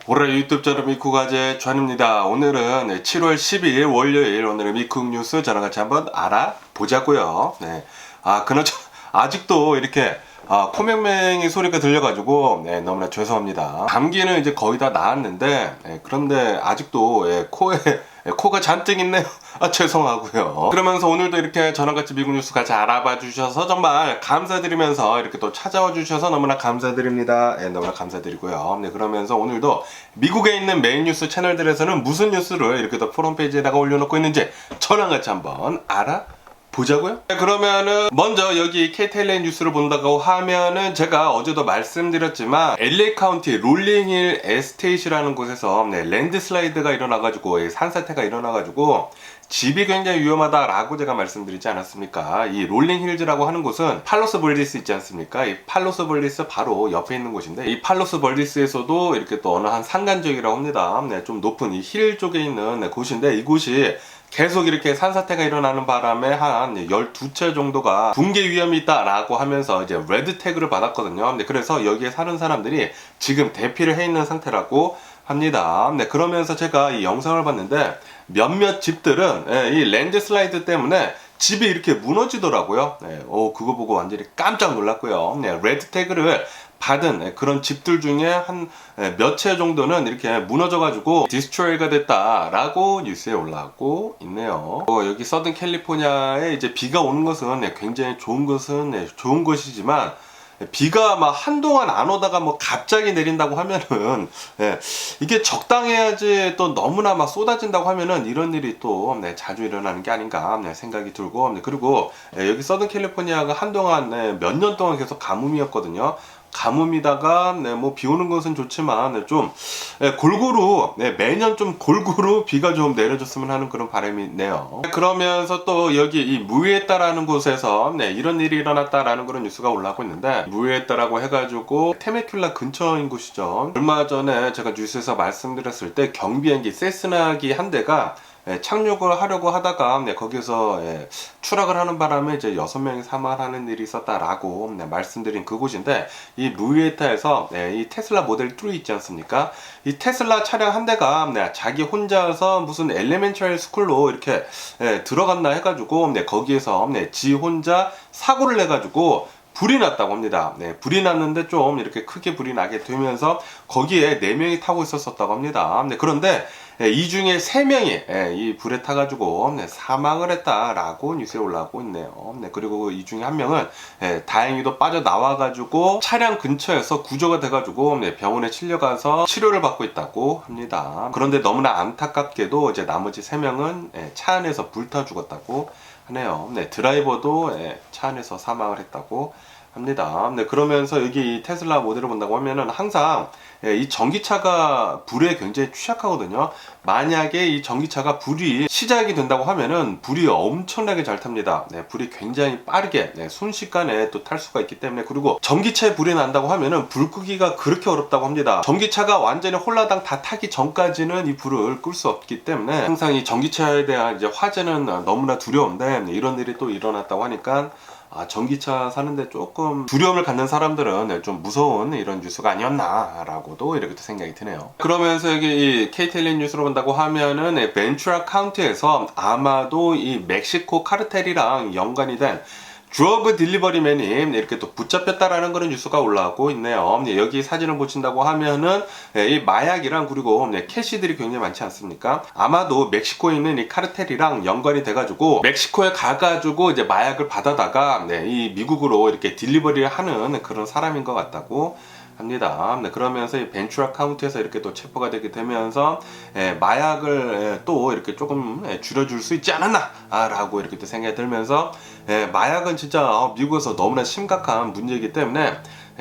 오늘 유튜브처럼 미쿡아재 전입니다. 오늘은 7월 12일 월요일 오늘의 미쿡 뉴스 저랑 같이 한번 알아보자고요. 네. 그나저나 아직도 이렇게 코맹맹이 소리가 들려가지고 너무나 죄송합니다. 감기는 이제 거의 다 나았는데 그런데 아직도 코가 잔뜩 있네요. 죄송하고요. 그러면서 오늘도 이렇게 저랑 같이 미국 뉴스 같이 알아봐 주셔서 정말 감사드리면서 이렇게 또 찾아와 주셔서 너무나 감사드립니다. 너무나 감사드리고요. 그러면서 오늘도 미국에 있는 메인 뉴스 채널들에서는 무슨 뉴스를 이렇게 또 프론페이지에다가 올려놓고 있는지 저랑 같이 한번 보자고요. 그러면은 먼저 여기 KTLA 뉴스를 본다고 하면은 제가 어제도 말씀드렸지만 LA 카운티 롤링힐 에스테이트라는 곳에서 랜드슬라이드가 일어나가지고 산사태가 일어나가지고 집이 굉장히 위험하다라고 제가 말씀드리지 않았습니까? 이 롤링힐즈라고 하는 곳은 팔로스 벌리스 있지 않습니까? 이 팔로스 벌리스 바로 옆에 있는 곳인데 이 팔로스 벌리스에서도 이렇게 또 어느 한 산간 지역이라고 합니다. 좀 높은 이 힐 쪽에 있는 곳인데 이곳이 계속 이렇게 산사태가 일어나는 바람에 한 12채 정도가 붕괴 위험이 있다라고 하면서 이제 레드 태그를 받았거든요. 그래서 여기에 사는 사람들이 지금 대피를 해 있는 상태라고 합니다. 그러면서 제가 이 영상을 봤는데 몇몇 집들은 이 랜드슬라이드 때문에 집이 이렇게 무너지더라고요. 그거 보고 완전히 깜짝 놀랐고요. 레드 태그를 받은 그런 집들 중에 한 몇 채 정도는 이렇게 무너져가지고 디스트로이가 됐다라고 뉴스에 올라오고 있네요. 여기 서든 캘리포니아에 이제 비가 오는 것은 굉장히 좋은 것이지만 비가 막 한동안 안 오다가 뭐 갑자기 내린다고 하면은 이게 적당해야지 또 너무나 막 쏟아진다고 하면은 이런 일이 또 자주 일어나는 게 아닌가 생각이 들고 그리고 여기 서든 캘리포니아가 한동안 몇 년 동안 계속 가뭄이었거든요. 가뭄이다가 뭐 비 오는 것은 좋지만 좀 골고루 매년 좀 골고루 비가 좀 내려줬으면 하는 그런 바람이 있네요. 그러면서 또 여기 이 무이에따라는 곳에서 이런 일이 일어났다라는 그런 뉴스가 올라오고 있는데 무이에따라고 해가지고 테메큘라 근처인 곳이죠. 얼마 전에 제가 뉴스에서 말씀드렸을 때 경비행기 세스나기 한 대가 착륙을 하려고 하다가 거기서 추락을 하는 바람에 이제 6명이 사망하는 일이 있었다라고 말씀드린 그곳인데 이 무이에타에서 이 테슬라 모델 3 있지 않습니까? 이 테슬라 차량 한 대가 자기 혼자서 무슨 엘레멘탈 스쿨로 이렇게 들어갔나 해가지고 거기에서 지 혼자 사고를 내가지고 불이 났다고 합니다. 불이 났는데 좀 이렇게 크게 불이 나게 되면서 거기에 4명이 타고 있었다고 합니다. 그런데 이 중에 3명이 이 불에 타가지고 사망을 했다라고 뉴스에 올라오고 있네요. 그리고 이 중에 한 명은 다행히도 빠져나와가지고 차량 근처에서 구조가 돼가지고 병원에 실려가서 치료를 받고 있다고 합니다. 그런데 너무나 안타깝게도 이제 나머지 3명은 차 안에서 불타 죽었다고 하네요. 드라이버도 차 안에서 사망을 했다고 합니다. 그러면서 여기 이 테슬라 모델을 본다고 하면은 항상 이 전기차가 불에 굉장히 취약하거든요. 만약에 이 전기차가 불이 시작이 된다고 하면은 불이 엄청나게 잘 탑니다. 불이 굉장히 빠르게 순식간에 또 탈 수가 있기 때문에 그리고 전기차에 불이 난다고 하면은 불 끄기가 그렇게 어렵다고 합니다. 전기차가 완전히 홀라당 다 타기 전까지는 이 불을 끌 수 없기 때문에 항상 이 전기차에 대한 이제 화재는 너무나 두려운데 이런 일이 또 일어났다고 하니까 전기차 사는데 조금 두려움을 갖는 사람들은 좀 무서운 이런 뉴스가 아니었나라고도 이렇게 생각이 드네요. 그러면서 여기 이 KTLA 뉴스로 본다고 하면은 벤츄라 카운티에서 아마도 이 멕시코 카르텔이랑 연관이 된 드러그 딜리버리맨이 이렇게 또 붙잡혔다라는 그런 뉴스가 올라오고 있네요. 여기 사진을 보신다고 하면은 이 마약이랑 그리고 캐시들이 굉장히 많지 않습니까? 아마도 멕시코에 있는 이 카르텔이랑 연관이 돼가지고 멕시코에 가가지고 이제 마약을 받아다가 이 미국으로 이렇게 딜리버리를 하는 그런 사람인 것 같다고 합니다. 그러면서 이 벤츄라 카운티에서 이렇게 또 체포가 되게 되면서 마약을 또 이렇게 조금 줄여줄 수 있지 않았나 라고 이렇게 또 생각이 들면서 마약은 진짜 미국에서 너무나 심각한 문제이기 때문에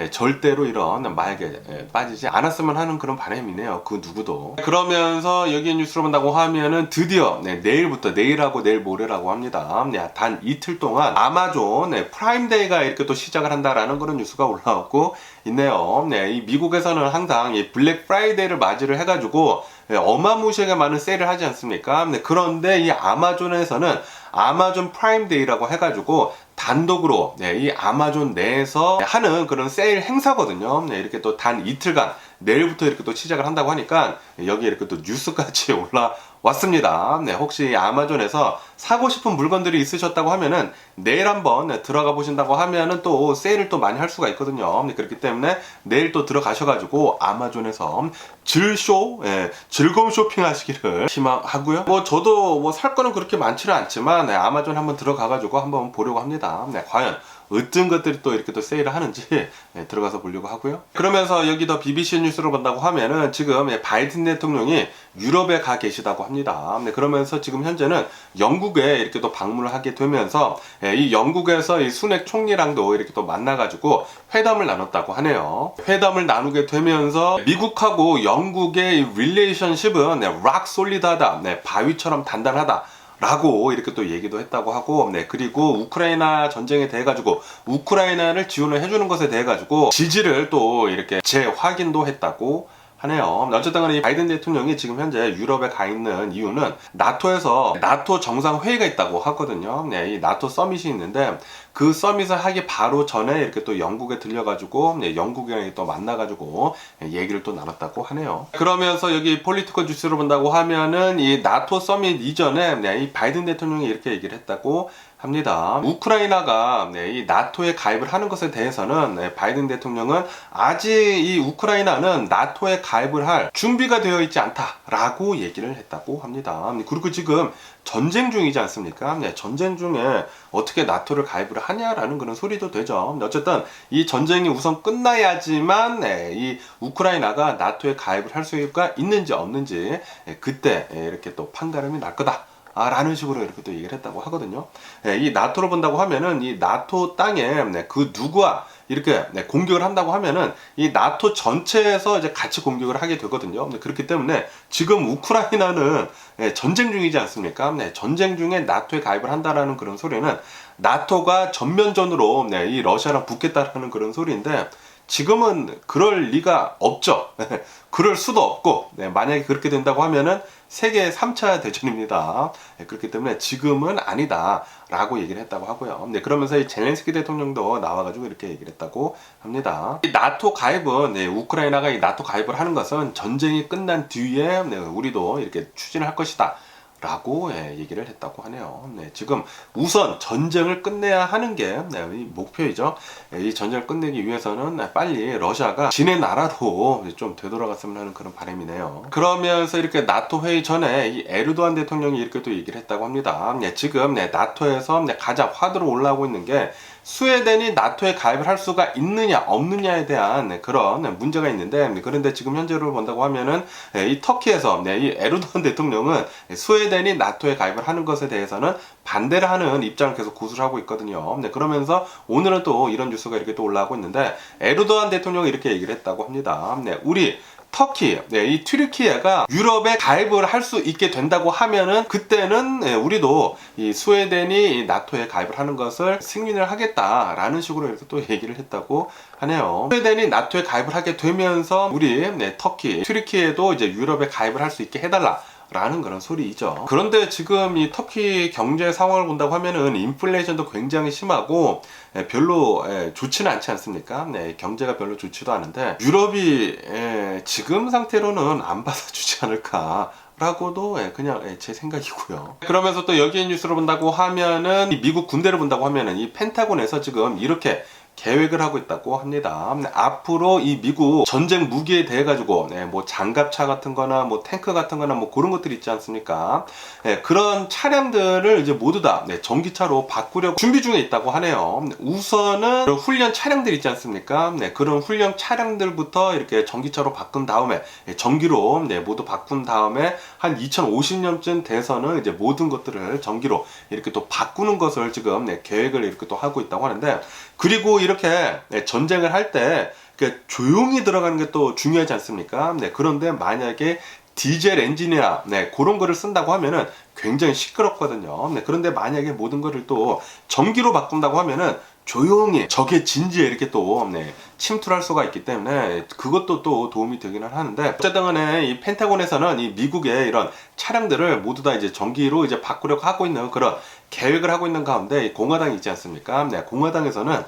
절대로 이런 마약에 빠지지 않았으면 하는 그런 바람이네요. 그 누구도. 그러면서 여기 뉴스로 본다고 하면은 드디어 내일부터 내일하고 내일 모레라고 합니다. 단 이틀 동안 아마존 프라임데이가 이렇게 또 시작을 한다라는 그런 뉴스가 올라오고 있네요. 이 미국에서는 항상 이 블랙 프라이데이를 맞이를 해가지고 어마무시하게 많은 세일을 하지 않습니까? 그런데 이 아마존에서는 아마존 프라임데이라고 해가지고 단독으로 이 아마존 내에서 하는 그런 세일 행사거든요. 이렇게 또 단 이틀간 내일부터 이렇게 또 시작을 한다고 하니까 여기 이렇게 또 뉴스까지 올라왔습니다. 혹시 아마존에서 사고 싶은 물건들이 있으셨다고 하면은 내일 한번 들어가 보신다고 하면은 또 세일을 또 많이 할 수가 있거든요. 그렇기 때문에 내일 또 들어가셔가지고 아마존에서 즐거운 쇼핑 하시기를 희망하고요. 뭐 저도 뭐 살 거는 그렇게 많지는 않지만 아마존 한번 들어가가지고 한번 보려고 합니다. 과연 어떤 것들이 또 이렇게 또 세일을 하는지 들어가서 보려고 하고요. 그러면서 여기 더 BBC 뉴스로 본다고 하면은 지금 바이든 대통령이 유럽에 가 계시다고 합니다. 그러면서 지금 현재는 영국에 이렇게 또 방문을 하게 되면서 이 영국에서 이 수넥 총리랑도 이렇게 또 만나가지고 회담을 나눴다고 하네요. 회담을 나누게 되면서 미국하고 영국의 릴레이션십은 락 솔리드하다, 바위처럼 단단하다 라고 이렇게 또 얘기도 했다고 하고, 그리고 우크라이나 전쟁에 대해 가지고 우크라이나를 지원을 해주는 것에 대해 가지고 지지를 또 이렇게 재확인도 했다고 하네요. 어쨌든 간에 이 바이든 대통령이 지금 현재 유럽에 가 있는 이유는 나토에서 나토 정상회의가 있다고 하거든요. 이 나토 서밋이 있는데 그 서밋을 하기 바로 전에 이렇게 또 영국에 들려가지고 영국이랑 또 만나가지고 얘기를 또 나눴다고 하네요. 그러면서 여기 폴리티컬 뉴스로 본다고 하면은 이 나토 서밋 이전에 이 바이든 대통령이 이렇게 얘기를 했다고 합니다. 우크라이나가 이 나토에 가입을 하는 것에 대해서는 바이든 대통령은 아직 이 우크라이나는 나토에 가입을 할 준비가 되어 있지 않다라고 얘기를 했다고 합니다. 그리고 지금 전쟁 중이지 않습니까? 전쟁 중에 어떻게 나토를 가입을 하냐라는 그런 소리도 되죠. 어쨌든 이 전쟁이 우선 끝나야지만 이 우크라이나가 나토에 가입을 할 수가 있는지 없는지 그때 이렇게 또 판가름이 날 거다. 라는 식으로 이렇게 또 얘기를 했다고 하거든요. 이 나토를 본다고 하면은 이 나토 땅에 그 누구와 이렇게 공격을 한다고 하면은 이 나토 전체에서 이제 같이 공격을 하게 되거든요. 그렇기 때문에 지금 우크라이나는 전쟁 중이지 않습니까? 전쟁 중에 나토에 가입을 한다라는 그런 소리는 나토가 전면전으로 이 러시아랑 붙겠다라는 그런 소리인데 지금은 그럴 리가 없죠. 그럴 수도 없고 만약에 그렇게 된다고 하면은 세계 3차 대전입니다. 그렇기 때문에 지금은 아니다 라고 얘기를 했다고 하고요. 그러면서 이 젤렌스키 대통령도 나와가지고 이렇게 얘기를 했다고 합니다. 이 나토 가입은 우크라이나가 이 나토 가입을 하는 것은 전쟁이 끝난 뒤에 우리도 이렇게 추진할 것이다 라고 얘기를 했다고 하네요. 지금 우선 전쟁을 끝내야 하는 게 목표이죠. 이 전쟁을 끝내기 위해서는 빨리 러시아가 지네 나라로 좀 되돌아갔으면 하는 그런 바람이네요. 그러면서 이렇게 나토 회의 전에 이 에르도안 대통령이 이렇게 또 얘기를 했다고 합니다. 지금 나토에서 가장 화두로 올라오고 있는 게 스웨덴이 나토에 가입을 할 수가 있느냐 없느냐에 대한 그런 문제가 있는데, 그런데 지금 현재로 본다고 하면은 이 터키에서 이 에르도안 대통령은 스웨덴이 나토에 가입을 하는 것에 대해서는 반대를 하는 입장을 계속 고수를 하고 있거든요. 그러면서 오늘은 또 이런 뉴스가 이렇게 또 올라오고 있는데, 에르도안 대통령이 이렇게 얘기를 했다고 합니다. 우리 터키, 이 튀르키예가 유럽에 가입을 할 수 있게 된다고 하면은 그때는 우리도 이 스웨덴이 이 나토에 가입을 하는 것을 승인을 하겠다라는 식으로 이렇게 또 얘기를 했다고 하네요. 스웨덴이 나토에 가입을 하게 되면서 우리 터키, 튀르키예도 이제 유럽에 가입을 할 수 있게 해달라. 라는 그런 소리이죠. 그런데 지금 이 터키 경제 상황을 본다고 하면은 인플레이션도 굉장히 심하고 별로 좋지는 않지 않습니까? 경제가 별로 좋지도 않은데 유럽이 지금 상태로는 안 받아주지 않을까 라고도 그냥 제 생각이고요. 그러면서 또 여기 뉴스를 본다고 하면은 미국 군대를 본다고 하면은 이 펜타곤에서 지금 이렇게 계획을 하고 있다고 합니다. 앞으로 이 미국 전쟁 무기에 대해 가지고 뭐 장갑차 같은 거나 뭐 탱크 같은 거나 뭐 그런 것들이 있지 않습니까? 그런 차량들을 이제 모두 다 전기차로 바꾸려고 준비 중에 있다고 하네요. 우선은 그런 훈련 차량들 있지 않습니까? 그런 훈련 차량들부터 이렇게 전기차로 바꾼 다음에 전기로 모두 바꾼 다음에 한 2050년쯤 돼서는 이제 모든 것들을 전기로 이렇게 또 바꾸는 것을 지금 계획을 이렇게 또 하고 있다고 하는데, 그리고 이렇게 전쟁을 할 때 조용히 들어가는 게 또 중요하지 않습니까? 그런데 만약에 디젤 엔진이나 그런 거를 쓴다고 하면은 굉장히 시끄럽거든요. 그런데 만약에 모든 거를 또 전기로 바꾼다고 하면은 조용히 적의 진지에 이렇게 또 침투를 할 수가 있기 때문에 그것도 또 도움이 되기는 하는데, 어쨌든 간에 이 펜타곤에서는 이 미국의 이런 차량들을 모두 다 이제 전기로 이제 바꾸려고 하고 있는 그런 계획을 하고 있는 가운데 이 공화당이 있지 않습니까? 공화당에서는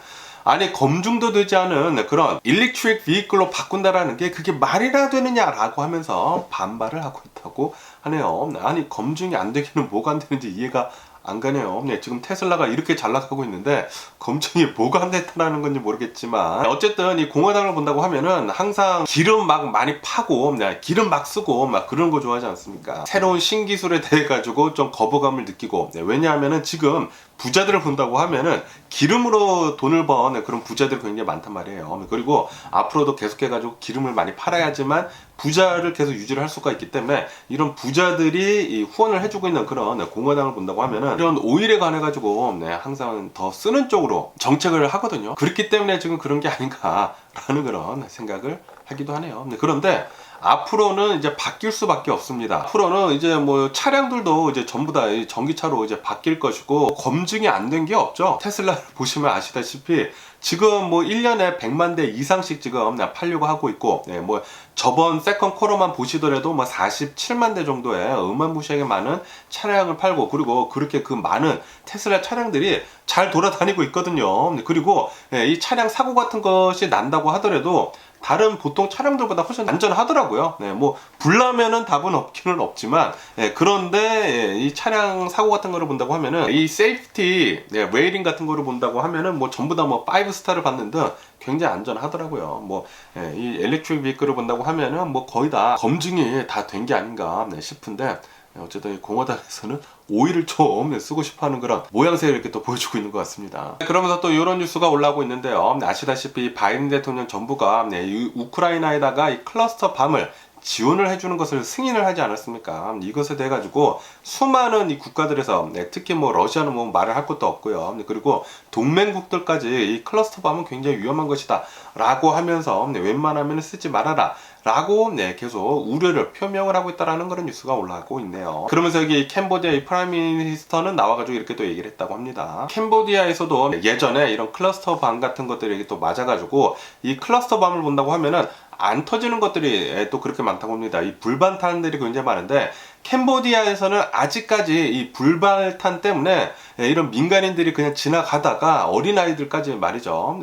아니 검증도 되지 않은 그런 일렉트릭 비클로 바꾼다라는 게 그게 말이나 되느냐라고 하면서 반발을 하고 있다고 하네요. 아니 검증이 안 되기는 뭐가 안 되는지 이해가 안 가네요. 지금 테슬라가 이렇게 잘 나가고 있는데 검증이 뭐가 안 됐다는 건지 모르겠지만, 어쨌든 이 공화당을 본다고 하면은 항상 기름 막 많이 파고 기름 막 쓰고 막 그런 거 좋아하지 않습니까? 새로운 신기술에 대해 가지고 좀 거부감을 느끼고, 왜냐하면은 지금 부자들을 본다고 하면은 기름으로 돈을 번 그런 부자들이 굉장히 많단 말이에요. 그리고 앞으로도 계속해가지고 기름을 많이 팔아야지만 부자를 계속 유지를 할 수가 있기 때문에, 이런 부자들이 후원을 해주고 있는 그런 공화당을 본다고 하면은 이런 오일에 관해 가지고 항상 더 쓰는 쪽으로 정책을 하거든요. 그렇기 때문에 지금 그런 게 아닌가라는 그런 생각을 하기도 하네요. 그런데 앞으로는 이제 바뀔 수밖에 없습니다. 앞으로는 이제 뭐 차량들도 이제 전부 다 전기차로 이제 바뀔 것이고, 검증이 안 된 게 없죠. 테슬라를 보시면 아시다시피 지금 뭐 1년에 100만 대 이상씩 지금 팔려고 하고 있고, 뭐 저번 세컨 쿼터만 보시더라도 뭐 47만 대 정도의 어마무시하게 많은 차량을 팔고, 그리고 그렇게 그 많은 테슬라 차량들이 잘 돌아다니고 있거든요. 그리고 이 차량 사고 같은 것이 난다고 하더라도 다른 보통 차량들보다 훨씬 안전하더라고요. 뭐 불나면은 답은 없기는 없지만, 그런데 이 차량 사고 같은 거를 본다고 하면은 이 세이프티 웨이링 같은 거를 본다고 하면은 뭐 전부 다 뭐 5스타를 받는 등 굉장히 안전하더라고요. 뭐 이 일렉트릭 비클을 본다고 하면은 뭐 거의 다 검증이 다 된 게 아닌가 싶은데, 어쨌든 공화당에서는 오일을 좀 쓰고 싶어하는 그런 모양새를 이렇게 또 보여주고 있는 것 같습니다. 그러면서 또 이런 뉴스가 올라오고 있는데요. 아시다시피 바이든 대통령 정부가 이 우크라이나에다가 이 클러스터 밤을 지원을 해주는 것을 승인을 하지 않았습니까? 이것에 대해 가지고 수많은 이 국가들에서 특히 뭐 러시아는 뭐 말을 할 것도 없고요. 그리고 동맹국들까지 이 클러스터 밤은 굉장히 위험한 것이다 라고 하면서 웬만하면 쓰지 말아라 라고 계속 우려를 표명을 하고 있다라는 그런 뉴스가 올라오고 있네요. 그러면서 여기 캄보디아 이 프라임 미니스터는 나와가지고 이렇게 또 얘기를 했다고 합니다. 캄보디아에서도 예전에 이런 클러스터 밤 같은 것들이 또 맞아가지고 이 클러스터 밤을 본다고 하면은 안 터지는 것들이 또 그렇게 많다고 합니다. 이 불발탄들이 굉장히 많은데, 캄보디아에서는 아직까지 이 불발탄 때문에 이런 민간인들이 그냥 지나가다가, 어린아이들까지 말이죠,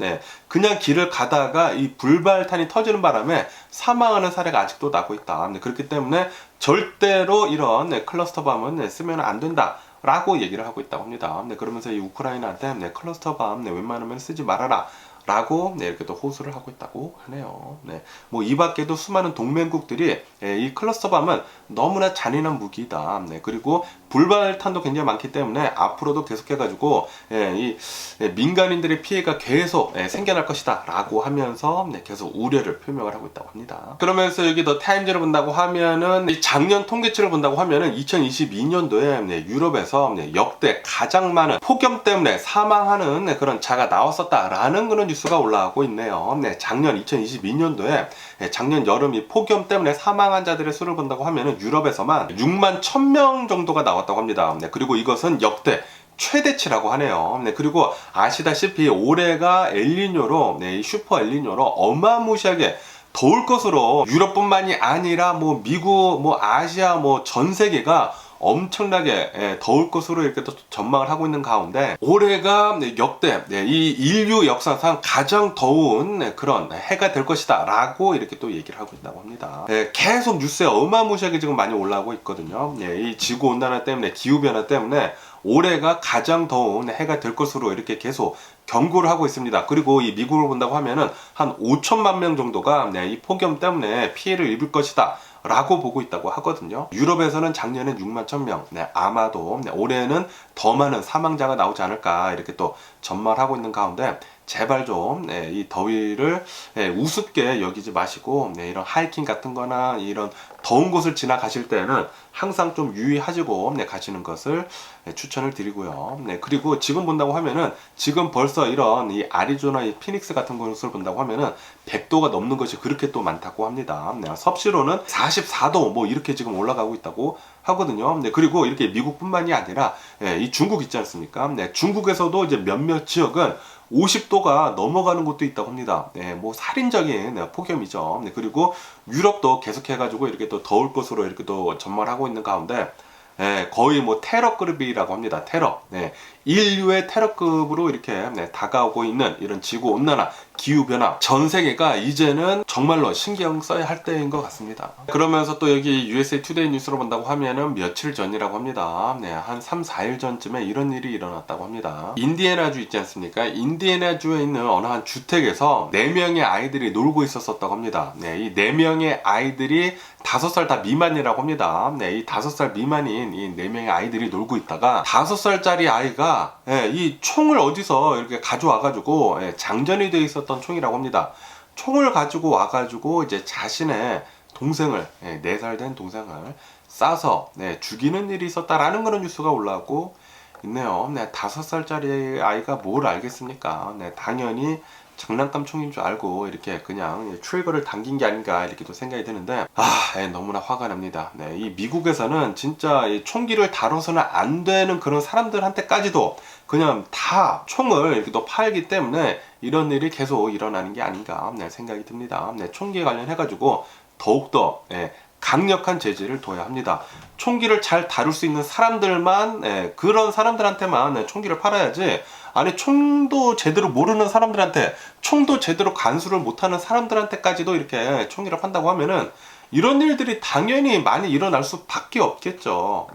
그냥 길을 가다가 이 불발탄이 터지는 바람에 사망하는 사례가 아직도 나고 있다. 그렇기 때문에 절대로 이런 클러스터 밤은 쓰면 안 된다 라고 얘기를 하고 있다고 합니다. 그러면서 이 우크라이나한테 클러스터 밤 웬만하면 쓰지 말아라 라고 이렇게 또 호소를 하고 있다고 하네요. 뭐 이 밖에도 수많은 동맹국들이 이 클러스터 밤은 너무나 잔인한 무기다. 그리고 불발탄도 굉장히 많기 때문에 앞으로도 계속해가지고 이 민간인들의 피해가 계속 생겨날 것이다 라고 하면서 계속 우려를 표명을 하고 있다고 합니다. 그러면서 여기 더 타임즈를 본다고 하면은 작년 통계치를 본다고 하면은 2022년도에 유럽에서 역대 가장 많은 폭염 때문에 사망하는 그런 자가 나왔었다라는 그런 뉴스가 올라오고 있네요. 작년 2022년도에 작년 여름 이 폭염 때문에 사망한 자들의 수를 본다고 하면은 유럽에서만 6만 1,000명 정도가 나왔다고 합니다. 그리고 이것은 역대 최대치라고 하네요. 그리고 아시다시피 올해가 엘니뇨로 슈퍼 엘니뇨로 어마무시하게 더울 것으로, 유럽뿐만이 아니라 뭐 미국, 뭐 아시아, 뭐 전 세계가 엄청나게 더울 것으로 이렇게 또 전망을 하고 있는 가운데, 올해가 역대 이 인류 역사상 가장 더운 그런 해가 될 것이다 라고 이렇게 또 얘기를 하고 있다고 합니다. 계속 뉴스에 어마무시하게 지금 많이 올라오고 있거든요. 이 지구온난화 때문에, 기후변화 때문에 올해가 가장 더운 해가 될 것으로 이렇게 계속 경고를 하고 있습니다. 그리고 이 미국을 본다고 하면은 한 5천만 명 정도가 이 폭염 때문에 피해를 입을 것이다 라고 보고 있다고 하거든요. 유럽에서는 작년에 6만 1,000명, 아마도 올해는 더 많은 사망자가 나오지 않을까 이렇게 또 전망을 하고 있는 가운데, 제발 좀 이 더위를 우습게 여기지 마시고 이런 하이킹 같은 거나 이런 더운 곳을 지나가실 때는 항상 좀 유의하시고 가시는 것을 추천을 드리고요. 그리고 지금 본다고 하면은 지금 벌써 이런 이 아리조나 이 피닉스 같은 곳을 본다고 하면은 100도가 넘는 것이 그렇게 또 많다고 합니다. 섭씨로는 44도 뭐 이렇게 지금 올라가고 있다고 하거든요. 그리고 이렇게 미국뿐만이 아니라 이 중국 있지 않습니까? 중국에서도 이제 몇몇 지역은 50도가 넘어가는 곳도 있다고 합니다. 네, 뭐 살인적인 폭염이죠. 네, 그리고 유럽도 계속해가지고 이렇게 또 더울 것으로 이렇게 또 전망을 하고 있는 가운데, 네, 거의 뭐 테러급이라고 합니다. 테러. 네, 인류의 테러급으로 이렇게 다가오고 있는 이런 지구 온난화, 기후 변화, 전 세계가 이제는 정말로 신경 써야 할 때인 것 같습니다. 그러면서 또 여기 USA 투데이 뉴스로 본다고 하면은 며칠 전이라고 합니다. 네, 한 3, 4일 전쯤에 이런 일이 일어났다고 합니다. 인디애나주 있지 않습니까? 인디애나주에 있는 어느 한 주택에서 4명의 아이들이 놀고 있었다고 합니다. 네, 이 4명의 아이들이 5살 다 미만이라고 합니다. 네, 이 5살 미만인 이 4명의 아이들이 놀고 있다가 5살짜리 아이가 이 총을 어디서 이렇게 가져와가지고 장전이 되어 있었던 총이라고 합니다. 총을 가지고 와가지고 이제 자신의 동생을 4살 된 동생을 쏴서 죽이는 일이 있었다라는 그런 뉴스가 올라오고 있네요. 5살짜리 아이가 뭘 알겠습니까? 당연히 장난감 총인 줄 알고 이렇게 그냥 트리거를 당긴 게 아닌가 이렇게 또 생각이 드는데, 너무나 화가 납니다. 이 미국에서는 진짜 이 총기를 다뤄서는 안 되는 그런 사람들한테까지도 그냥 다 총을 이렇게 또 팔기 때문에 이런 일이 계속 일어나는 게 아닌가 생각이 듭니다. 총기에 관련해가지고 더욱더 강력한 제재를 둬야 합니다. 총기를 잘 다룰 수 있는 사람들만, 그런 사람들한테만 총기를 팔아야지, 아니 총도 제대로 모르는 사람들한테, 총도 제대로 간수를 못하는 사람들한테까지도 이렇게 총기를 판다고 하면은 이런 일들이 당연히 많이 일어날 수밖에 없겠죠.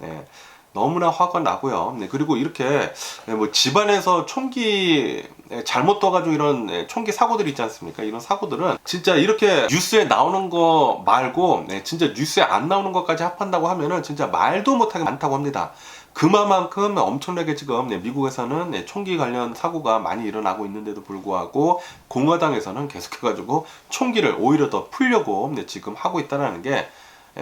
너무나 화가 나고요. 그리고 이렇게 뭐 집안에서 총기 잘못 둬가지고 이런 총기 사고들이 있지 않습니까? 이런 사고들은 진짜 이렇게 뉴스에 나오는 거 말고 진짜 뉴스에 안 나오는 것까지 합한다고 하면은 진짜 말도 못하게 많다고 합니다. 그만큼 엄청나게 지금 미국에서는 총기 관련 사고가 많이 일어나고 있는데도 불구하고 공화당에서는 계속해가지고 총기를 오히려 더 풀려고 지금 하고 있다는 게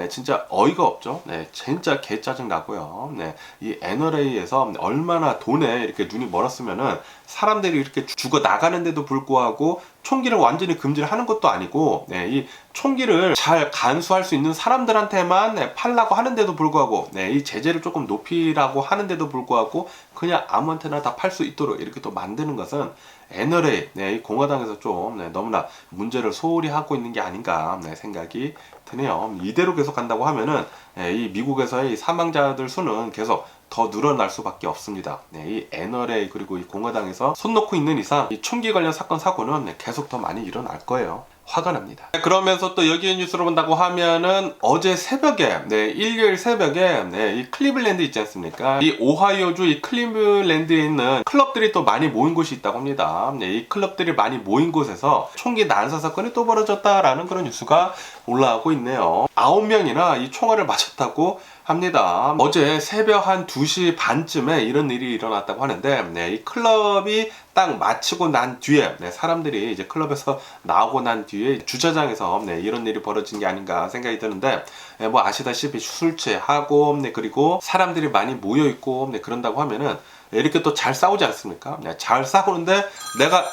진짜 어이가 없죠. 진짜 개 짜증 나고요. 이 NRA에서 얼마나 돈에 이렇게 눈이 멀었으면은 사람들이 이렇게 죽어 나가는데도 불구하고 총기를 완전히 금지를 하는 것도 아니고, 이 총기를 잘 간수할 수 있는 사람들한테만 팔라고 하는데도 불구하고, 이 제재를 조금 높이라고 하는데도 불구하고 그냥 아무한테나 다 팔 수 있도록 이렇게 또 만드는 것은 NRA, 이 공화당에서 좀 너무나 문제를 소홀히 하고 있는 게 아닌가 생각이 드네요. 이대로 계속 간다고 하면은 이 미국에서의 이 사망자들 수는 계속 더 늘어날 수밖에 없습니다. 이 NRA 그리고 이 공화당에서 손 놓고 있는 이상 이 총기 관련 사건 사고는 계속 더 많이 일어날 거예요. 화가 납니다. 그러면서 또 여기에 뉴스로 본다고 하면은 어제 새벽에, 일요일 새벽에 이 클리블랜드 있지 않습니까? 이 오하이오주 이 클리블랜드에 있는 클럽들이 또 많이 모인 곳이 있다고 합니다. 이 클럽들이 많이 모인 곳에서 총기 난사 사건이 또 벌어졌다라는 그런 뉴스가 올라오고 있네요. 9명이나 이 총알을 맞았다고 합니다. 어제 새벽 한 2시 반쯤에 이런 일이 일어났다고 하는데, 이 클럽이 딱 마치고 난 뒤에 사람들이 이제 클럽에서 나오고 난 뒤에 주차장에서 이런 일이 벌어진 게 아닌가 생각이 드는데, 뭐 아시다시피 술 취하고 그리고 사람들이 많이 모여 있고 그런다고 하면은 이렇게 또 잘 싸우지 않습니까? 잘 싸우는데 내가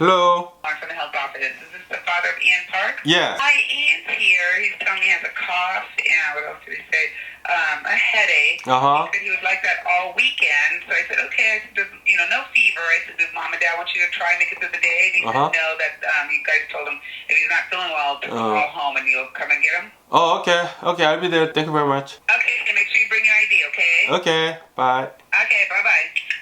Hello. I'm from the health office. Is this the father of Ian Park? Yes. Hi, Ian's here. He's telling me he has a cough and what else did he say? A headache. Uh-huh. He said he was like that all weekend. So I said, okay. I said, no fever. I said, does mom and dad want you to try and make it through the day? And he said, no, that you guys told him if he's not feeling well, to call home and you'll come and get him. Oh, okay. Okay, I'll be there. Thank you very much. Okay, and make sure you bring your ID, okay? Okay, bye. Okay, bye-bye.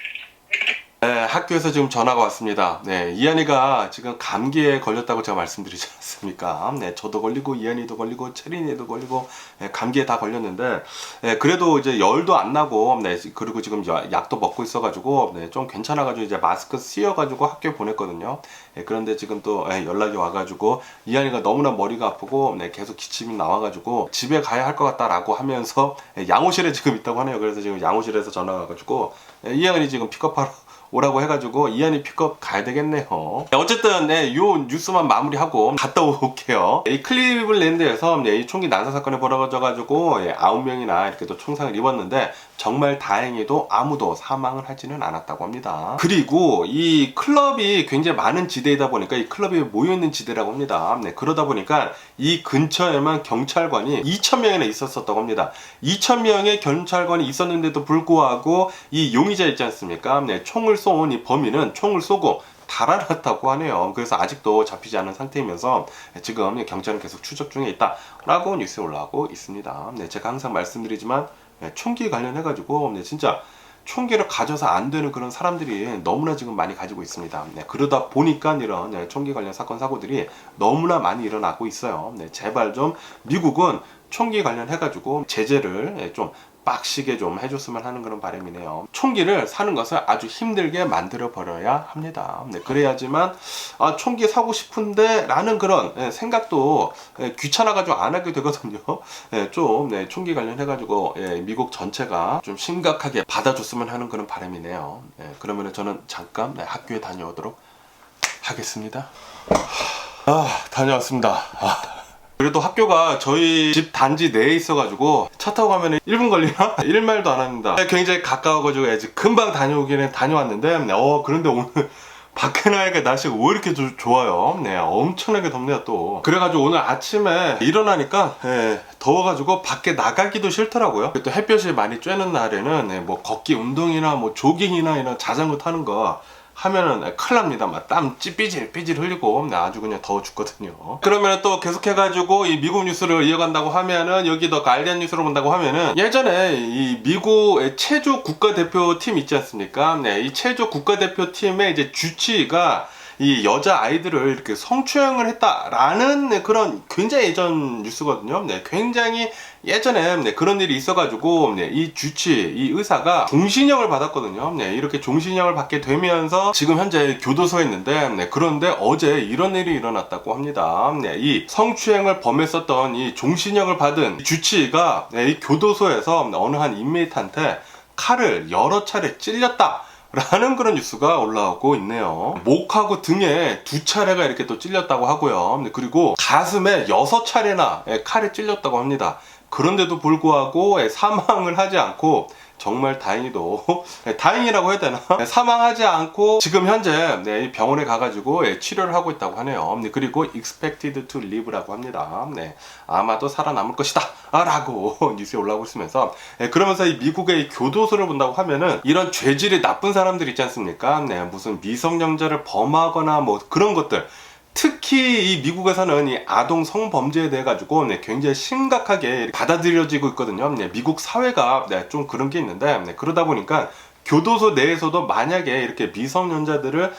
학교에서 지금 전화가 왔습니다. 이한이가 지금 감기에 걸렸다고 제가 말씀드리지 않았습니까? 저도 걸리고 이한이도 걸리고 체린이도 걸리고 감기에 다 걸렸는데, 그래도 이제 열도 안 나고, 그리고 지금 약도 먹고 있어가지고 좀 괜찮아가지고 이제 마스크 씌워가지고 학교에 보냈거든요. 그런데 지금 또 연락이 와가지고 이한이가 너무나 머리가 아프고 계속 기침이 나와가지고 집에 가야 할 것 같다라고 하면서 양호실에 지금 있다고 하네요. 그래서 지금 양호실에서 전화가 와가지고 이한이 지금 픽업하러 오라고 해가지고 이한이 픽업 가야 되겠네요. 어쨌든 요 뉴스만 마무리하고 갔다 올게요. 이 클리블랜드에서 이 총기 난사 사건이 벌어져가지고 9명이나 이렇게 또 총상을 입었는데 정말 다행히도 아무도 사망을 하지는 않았다고 합니다. 그리고 이 클럽이 굉장히 많은 지대이다 보니까 이 클럽이 모여있는 지대라고 합니다. 그러다 보니까 이 근처에만 경찰관이 2,000명이나 있었다고 합니다. 2,000명의 경찰관이 있었는데도 불구하고 이 용의자 있지 않습니까? 총을 쏜 이 범인은 총을 쏘고 달아났다고 하네요. 그래서 아직도 잡히지 않은 상태이면서 지금 경찰은 계속 추적 중에 있다라고 뉴스에 올라오고 있습니다. 네, 제가 항상 말씀드리지만 총기 관련해가지고 진짜 총기를 가져서 안 되는 그런 사람들이 너무나 지금 많이 가지고 있습니다. 네, 그러다 보니까 이런 총기 관련 사건 사고들이 너무나 많이 일어나고 있어요. 네, 제발 좀 미국은 총기 관련해가지고 제재를 좀 빡시게 좀 해줬으면 하는 그런 바람이네요. 총기를 사는 것을 아주 힘들게 만들어 버려야 합니다. 네, 그래야지만 총기 사고 싶은데 라는 그런 생각도 귀찮아가지고 안 하게 되거든요. 좀 총기 관련해가지고 미국 전체가 좀 심각하게 받아줬으면 하는 그런 바람이네요. 그러면 저는 잠깐 학교에 다녀오도록 하겠습니다. 다녀왔습니다. 그래도 학교가 저희 집 단지 내에 있어가지고 차 타고 가면 1분 걸리나? 1마일도 안 합니다. 굉장히 가까워가지고 금방 다녀오기는 다녀왔는데 그런데 오늘 밖에 나니까 날씨가 왜 이렇게 좋아요? 네, 엄청나게 덥네요 또. 그래가지고 오늘 아침에 일어나니까 더워가지고 밖에 나가기도 싫더라고요. 또 햇볕이 많이 쬐는 날에는 뭐 걷기 운동이나 뭐 조깅이나 이런 자전거 타는 거 하면은 큰일 납니다. 막 땀 삐질 흘리고 아주 그냥 더워 죽거든요. 그러면 또 계속해가지고 이 미국 뉴스를 이어간다고 하면은 여기 더 가디언 뉴스를 본다고 하면은 예전에 이 미국 체조 국가대표팀 있지 않습니까? 네, 이 체조 국가대표팀의 이제 주치의가 이 여자 아이들을 이렇게 성추행을 했다라는 그런 굉장히 예전 뉴스거든요. 네, 굉장히 예전에 그런 일이 있어가지고 이 이 의사가 종신형을 받았거든요. 네, 이렇게 종신형을 받게 되면서 지금 현재 교도소에 있는데 그런데 어제 이런 일이 일어났다고 합니다. 네, 이 성추행을 범했었던 이 종신형을 받은 주치의가 이 교도소에서 어느 한 인메이트한테 칼을 여러 차례 찔렸다 라는 그런 뉴스가 올라오고 있네요. 목하고 등에 2차례가 이렇게 또 찔렸다고 하고요. 그리고 가슴에 6차례나 칼에 찔렸다고 합니다. 그런데도 불구하고 사망을 하지 않고 정말 다행히도 다행이라고 해야 되나? 사망하지 않고 지금 현재 병원에 가가지고 치료를 하고 있다고 하네요. 그리고 expected to live라고 합니다. 아마도 살아남을 것이다 라고 뉴스에 올라오고 있으면서 그러면서 이 미국의 교도소를 본다고 하면은 이런 죄질이 나쁜 사람들 있지 않습니까? 무슨 미성년자를 범하거나 뭐 그런 것들, 특히 이 미국에서는 이 아동 성범죄에 대해 가지고 굉장히 심각하게 받아들여지고 있거든요. 미국 사회가 좀 그런 게 있는데 그러다 보니까 교도소 내에서도 만약에 이렇게 미성년자들을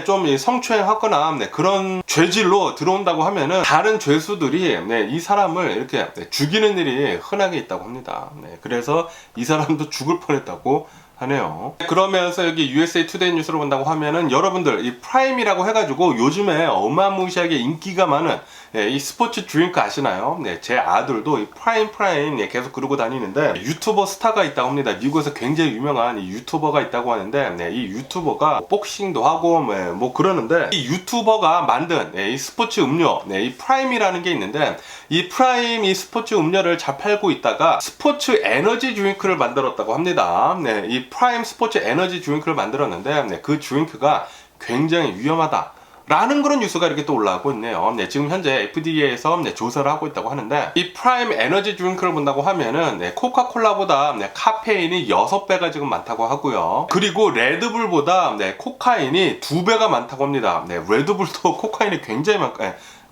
좀 성추행하거나 그런 죄질로 들어온다고 하면은 다른 죄수들이 이 사람을 이렇게 죽이는 일이 흔하게 있다고 합니다. 그래서 이 사람도 죽을 뻔했다고 하네요. 그러면서 여기 USA 투데이 뉴스를 본다고 하면은 여러분들 이 프라임이라고 해가지고 요즘에 어마무시하게 인기가 많은 이 스포츠 드링크 아시나요? 제 아들도 이 프라임 계속 그러고 다니는데 유튜버 스타가 있다고 합니다. 미국에서 굉장히 유명한 이 유튜버가 있다고 하는데 이 유튜버가 복싱도 하고 뭐 그러는데 이 유튜버가 만든 이 스포츠 음료 이 프라임이라는 게 있는데 이 프라임 이 스포츠 음료를 잘 팔고 있다가 스포츠 에너지 드링크를 만들었다고 합니다. 이 프라임 스포츠 에너지 드링크를 만들었는데 그 드링크가 굉장히 위험하다 라는 그런 뉴스가 이렇게 또 올라오고 있네요. 지금 현재 FDA에서 조사를 하고 있다고 하는데 이 프라임 에너지 드링크를 본다고 하면은 코카콜라보다 카페인이 6배가 지금 많다고 하고요. 그리고 레드불보다 코카인이 2배가 많다고 합니다. 레드불도 코카인이 굉장히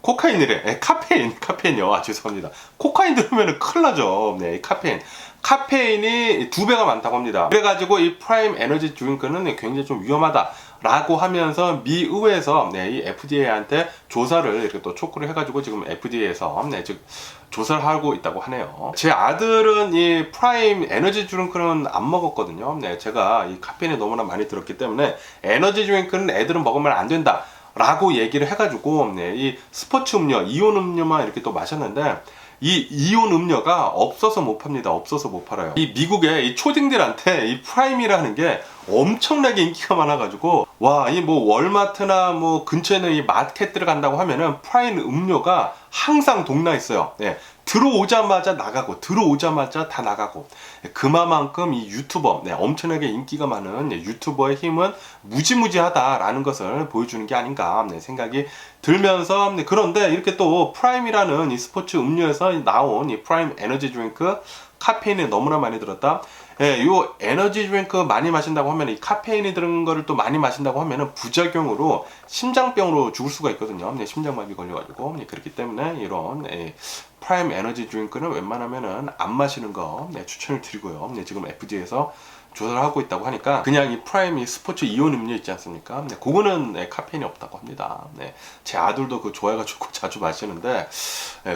코카인이래. 카페인이요. 죄송합니다. 코카인 들으면 큰일 나죠. 카페인이 2배가 많다고 합니다. 그래가지고 이 프라임 에너지 드링크는 굉장히 좀 위험하다 라고 하면서 미 의회에서 이 FDA한테 조사를 이렇게 또 촉구를 해가지고 지금 FDA에서 즉 조사를 하고 있다고 하네요. 제 아들은 이 프라임 에너지 드링크는 안 먹었거든요. 제가 이 카페인이 너무나 많이 들었기 때문에 에너지 드링크는 애들은 먹으면 안 된다 라고 얘기를 해가지고 이 스포츠 음료, 이온 음료만 이렇게 또 마셨는데 이 이온 음료가 없어서 못 팝니다. 없어서 못 팔아요. 이 미국의 이 초딩들한테 이 프라임이라는 게 엄청나게 인기가 많아가지고 와, 이 뭐 월마트나 뭐 근처에 있는 이 마켓들을 간다고 하면은 프라임 음료가 항상 동나 있어요. 들어오자마자 나가고 들어오자마자 다 나가고 그만큼 이 유튜버 엄청나게 인기가 많은 유튜버의 힘은 무지무지하다라는 것을 보여주는 게 아닌가 생각이 들면서 그런데 이렇게 또 프라임이라는 이 스포츠 음료에서 나온 이 프라임 에너지 드링크 카페인이 너무나 많이 들었다. 예, 요 에너지 드링크 많이 마신다고 하면 이 카페인이 들은 거를 또 많이 마신다고 하면은 부작용으로 심장병으로 죽을 수가 있거든요. 네, 심장마비 걸려가지고. 네, 그렇기 때문에 이런 프라임 에너지 드링크는 웬만하면은 안 마시는 거 추천을 드리고요. 네, 지금 FDA에서 조사를 하고 있다고 하니까 그냥 이 프라임 이 스포츠 이온 음료 있지 않습니까? 네, 그거는 카페인이 없다고 합니다. 네, 제 아들도 그 좋아해가지고 자주 마시는데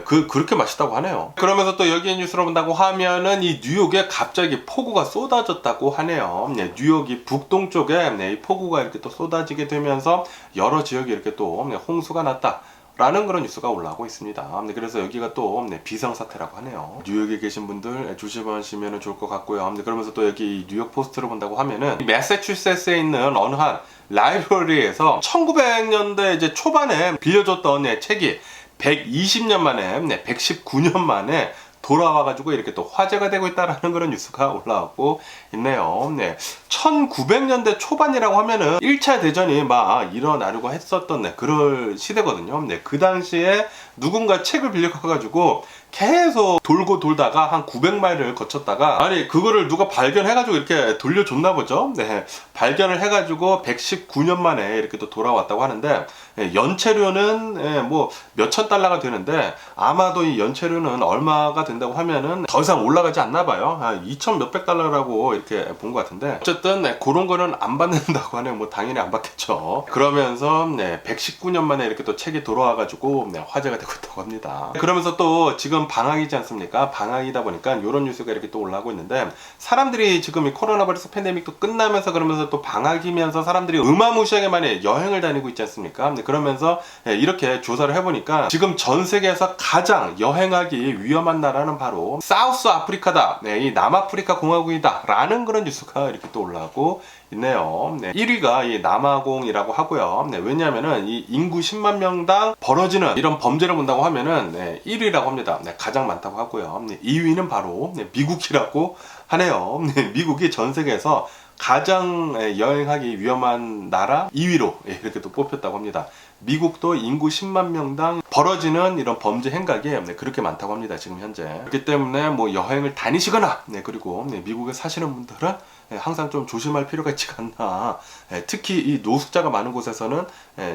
그렇게 맛있다고 하네요. 그러면서 또 여기 뉴스를 본다고 하면은 이 뉴욕에 갑자기 폭우가 쏟아졌다고 하네요. 네, 뉴욕이 북동쪽에 이 폭우가 이렇게 또 쏟아지게 되면서 여러 지역이 이렇게 또 홍수가 났다. 라는 그런 뉴스가 올라오고 있습니다. 그래서 여기가 또 비상사태라고 하네요. 뉴욕에 계신 분들 조심하시면 좋을 것 같고요. 그러면서 또 여기 뉴욕 포스트를 본다고 하면은 매사추세츠에 있는 어느 한 라이브러리에서 1900년대 이제 초반에 빌려줬던 책이 120년 만에 119년 만에 돌아와가지고 이렇게 또 화제가 되고 있다라는 그런 뉴스가 올라오고 있네요. 네. 1900년대 초반이라고 하면은 1차 대전이 막 일어나려고 했었던 그럴 시대거든요. 네. 그 당시에 누군가 책을 빌려가가지고 계속 돌고 돌다가 한 900마일을 거쳤다가 아니 그거를 누가 발견해가지고 이렇게 돌려줬나 보죠. 네. 발견을 해가지고 119년 만에 이렇게 또 돌아왔다고 하는데 연체료는 뭐 몇천 달러가 되는데 아마도 이 연체료는 얼마가 된다고 하면은 더 이상 올라가지 않나 봐요. 한 2천 몇백 달러라고 이렇게 본 것 같은데 어쨌든 그런 거는 안 받는다고 하네요. 뭐 당연히 안 받겠죠. 그러면서 119년 만에 이렇게 또 책이 돌아와가지고 화제가 되고 있다고 합니다. 그러면서 또 지금 방학이지 않습니까? 방학이다 보니까 이런 뉴스가 이렇게 또 올라오고 있는데 사람들이 지금 이 코로나 바이러스 팬데믹도 끝나면서 그러면서 또 방학이면서 사람들이 어마무시하게 많이 여행을 다니고 있지 않습니까? 그러면서 이렇게 조사를 해보니까 지금 전 세계에서 가장 여행하기 위험한 나라는 바로 사우스 아프리카다. 이 남아프리카 공화국이다. 라는 그런 뉴스가 이렇게 또 올라오고 있네요. 1위가 이 남아공이라고 하고요. 왜냐하면은 이 인구 10만 명당 벌어지는 이런 범죄를 본다고 하면은 1위라고 합니다. 가장 많다고 하고요. 2위는 바로 미국이라고 하네요. 미국이 전 세계에서 가장 여행하기 위험한 나라 2위로 이렇게 또 뽑혔다고 합니다. 미국도 인구 10만 명당 벌어지는 이런 범죄 행각이 그렇게 많다고 합니다. 지금 현재. 그렇기 때문에 뭐 여행을 다니시거나 그리고 미국에 사시는 분들은 항상 좀 조심할 필요가 있지 않나. 특히 이 노숙자가 많은 곳에서는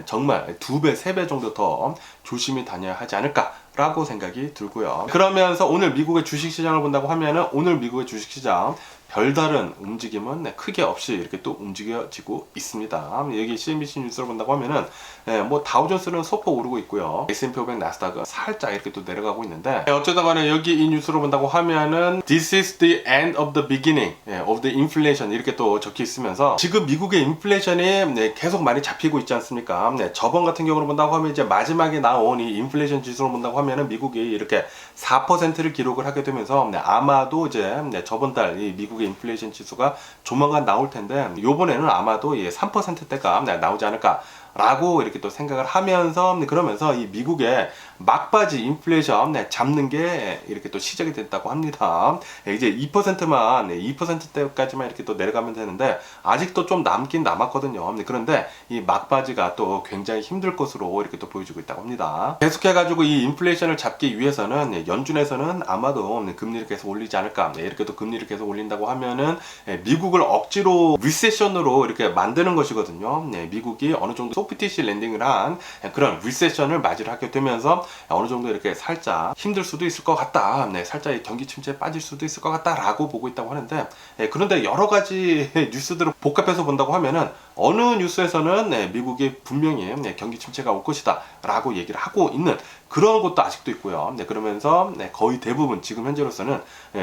정말 2배, 3배 정도 더 조심히 다녀야 하지 않을까 라고 생각이 들고요. 그러면서 오늘 미국의 주식시장을 본다고 하면은 오늘 미국의 주식시장 별다른 움직임은 크게 없이 이렇게 또 움직여지고 있습니다. 여기 CNBC 뉴스를 본다고 하면은 뭐 다우존스는 소폭 오르고 있고요. S&P 500 나스닥은 살짝 이렇게 또 내려가고 있는데 어쩌다 간에 여기 이 뉴스를 본다고 하면은 This is the end of the beginning of the inflation 이렇게 또 적혀 있으면서 지금 미국의 인플레이션이 계속 많이 잡히고 있지 않습니까? 저번 같은 경우로 본다고 하면 이제 마지막에 나온 이 인플레이션 지수를 본다고 하면은 미국이 이렇게 4%를 기록을 하게 되면서 아마도 이제 저번 달 이 미국의 인플레이션 지수가 조만간 나올 텐데 요번에는 아마도 3%대가 나오지 않을까 라고 이렇게 또 생각을 하면서 그러면서 이 미국의 막바지 인플레이션 잡는 게 이렇게 또 시작이 됐다고 합니다. 이제 2%만 2%대까지만 이렇게 또 내려가면 되는데 아직도 좀 남긴 남았거든요. 그런데 이 막바지가 또 굉장히 힘들 것으로 이렇게 또 보여지고 있다고 합니다. 계속해가지고 이 인플레이션을 잡기 위해서는 연준에서는 아마도 금리를 계속 올리지 않을까. 이렇게 또 금리를 계속 올린다고 하면은 미국을 억지로 리세션으로 이렇게 만드는 것이거든요. 미국이 어느 정도 소프티시 랜딩을 한 그런 리세션을 맞이를 하게 되면서 어느 정도 이렇게 살짝 힘들 수도 있을 것 같다. 살짝 경기 침체에 빠질 수도 있을 것 같다라고 보고 있다고 하는데 그런데 여러 가지 뉴스들을 복합해서 본다고 하면은 어느 뉴스에서는 미국이 분명히 경기 침체가 올 것이다 라고 얘기를 하고 있는 그런 것도 아직도 있고요. 그러면서 거의 대부분 지금 현재로서는